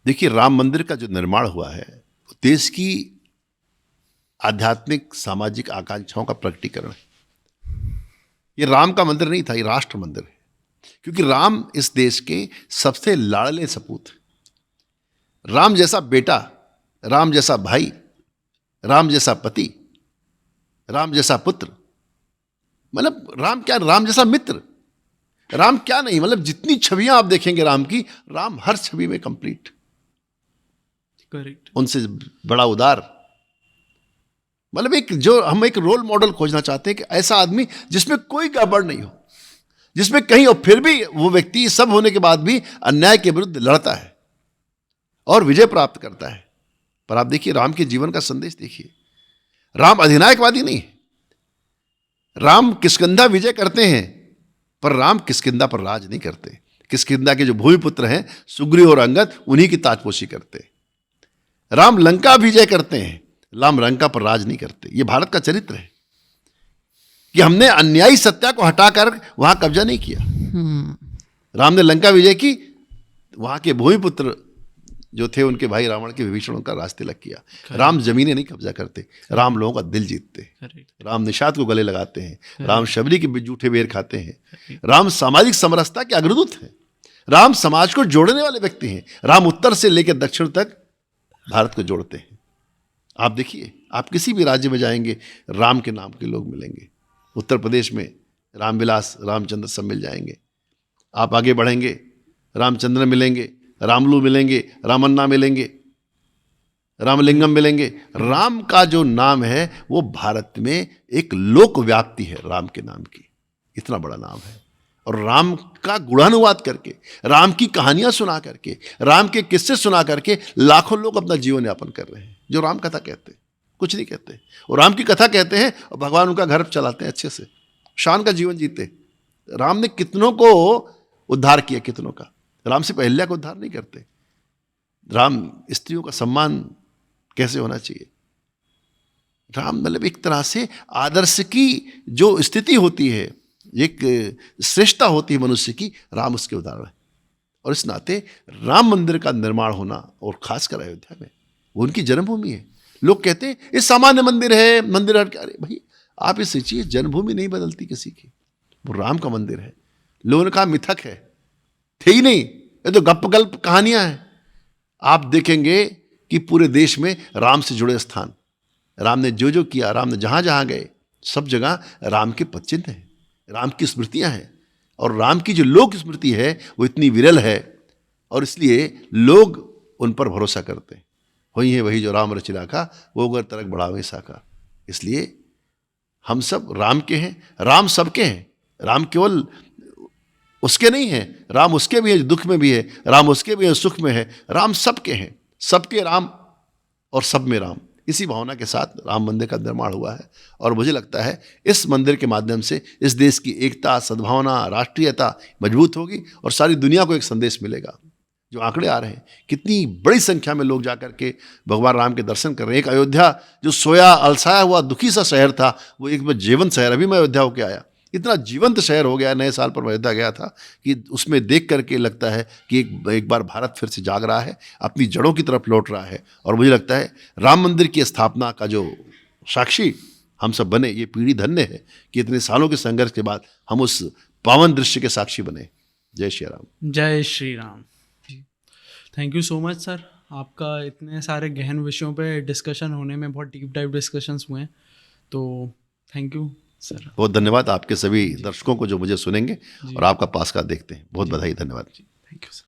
देखिए, राम मंदिर का जो निर्माण हुआ है, देश की आध्यात्मिक सामाजिक आकांक्षाओं का प्रकटीकरण है। ये राम का मंदिर नहीं था, ये राष्ट्र मंदिर है। क्योंकि राम इस देश के सबसे लाडले सपूत हैं। राम जैसा बेटा, राम जैसा भाई, राम जैसा पति, राम जैसा पुत्र, मतलब राम क्या, राम जैसा मित्र, राम क्या नहीं, मतलब जितनी छवियां आप देखेंगे राम की, राम हर छवि में कंप्लीट, करेक्ट। उनसे बड़ा उदार, मतलब एक जो हम एक रोल मॉडल खोजना चाहते हैं कि ऐसा आदमी जिसमें कोई गड़बड़ नहीं हो, जिसमें कहीं, और फिर भी वो व्यक्ति सब होने के बाद भी अन्याय के विरुद्ध लड़ता है और विजय प्राप्त करता है। पर आप देखिए राम के जीवन का संदेश देखिए, राम अधिनायकवादी नहीं है, राम किष्किंधा विजय करते हैं, पर राम किष्किंधा पर राज नहीं करते। किष्किंधा के जो भूमिपुत्र हैं सुग्रीव और अंगद, उन्हीं की ताजपोशी करते। राम लंका विजय करते हैं, राम लंका पर राज नहीं करते। ये भारत का चरित्र है कि हमने अन्यायी सत्या को हटाकर वहां कब्जा नहीं किया। राम ने लंका विजय की, वहां के भूमिपुत्र जो थे उनके भाई रावण के विभीषण का राज तिलक किया। राम जमीनें नहीं कब्जा करते, राम लोगों का दिल जीतते। राम निषाद को गले लगाते हैं, राम शबरी के जूठे बेर खाते हैं, राम सामाजिक समरसता के अग्रदूत हैं, राम समाज को जोड़ने वाले व्यक्ति हैं, राम उत्तर से लेकर दक्षिण तक भारत को जोड़ते हैं। आप देखिए, आप किसी भी राज्य में जाएंगे राम के नाम के लोग मिलेंगे। उत्तर प्रदेश में रामविलास, रामचंद्र सब मिल जाएंगे। आप आगे बढ़ेंगे, रामचंद्र मिलेंगे, रामलू मिलेंगे, रामन्ना मिलेंगे, रामलिंगम मिलेंगे। राम का जो नाम है वो भारत में एक लोक व्याप्ति है राम के नाम की, इतना बड़ा नाम है। और राम का गुणानुवाद करके, राम की कहानियां सुना करके, राम के किस्से सुना करके लाखों लोग अपना जीवन यापन कर रहे हैं। जो राम कथा कहते हैं, कुछ नहीं कहते, और राम की कथा कहते हैं और भगवान उनका घर चलाते हैं, अच्छे से शान का जीवन जीते। राम ने कितनों को उद्धार किया, कितनों का। राम से अहिल्या को उद्धार नहीं करते। राम स्त्रियों का सम्मान कैसे होना चाहिए, राम मतलब एक तरह से आदर्श की जो स्थिति होती है, एक श्रेष्ठता होती है मनुष्य की, राम उसके उदाहरण है। और इस नाते राम मंदिर का निर्माण होना, और खासकर अयोध्या में, वो उनकी जन्मभूमि है। लोग कहते हैं ये सामान्य मंदिर है, मंदिर हट के, अरे भाई आप ये सोचिए, जन्मभूमि नहीं बदलती किसी की, वो राम का मंदिर है। लोगों ने कहा मिथक है, थे ही नहीं, ये तो गप गल्प कहानियां हैं। आप देखेंगे कि पूरे देश में राम से जुड़े स्थान, राम ने जो जो किया, राम ने जहां जहां गए, सब जगह राम के पदचिन्ह हैं, राम की स्मृतियां हैं। और राम की जो लोक स्मृति है वो इतनी विरल है, और इसलिए लोग उन पर भरोसा करते हैं। वही है वही जो राम रचि राखा, वो अगर तरक बढ़ावे साका। इसलिए हम सब राम के हैं, राम सबके हैं। राम केवल उसके नहीं है, राम उसके भी है दुख में भी है, राम उसके भी है सुख में है, राम सबके हैं, सबके राम और सब में राम। इसी भावना के साथ राम मंदिर का निर्माण हुआ है। और मुझे लगता है इस मंदिर के माध्यम से इस देश की एकता, सद्भावना, राष्ट्रीयता मजबूत होगी, और सारी दुनिया को एक संदेश मिलेगा। जो आंकड़े आ रहे हैं, कितनी बड़ी संख्या में लोग जाकर के भगवान राम के दर्शन कर रहे हैं। एक अयोध्या जो सोया अलसाया हुआ दुखी सा शहर था, वो एक जीवंत शहर, अभी मैं अयोध्या होकर आया, इतना जीवंत शहर हो गया। नए साल पर मैं अयोध्या गया था कि उसमें देख करके लगता है कि एक बार भारत फिर से जाग रहा है, अपनी जड़ों की तरफ लौट रहा है। और मुझे लगता है राम मंदिर की स्थापना का जो साक्षी हम सब बने, ये पीढ़ी धन्य है कि इतने सालों के संघर्ष के बाद हम उस पावन दृश्य के साक्षी बने। जय श्री राम। जय Shri Ram. Thank you so much sir, आपका इतने सारे गहन विषयों पे डिस्कशन होने में, बहुत डीप डाइव डिस्कशंस हुए हैं, तो थैंक यू सर। बहुत धन्यवाद आपके सभी दर्शकों को जो मुझे सुनेंगे और आपका पास का देखते हैं। बहुत बधाई, धन्यवाद। Thank you sir.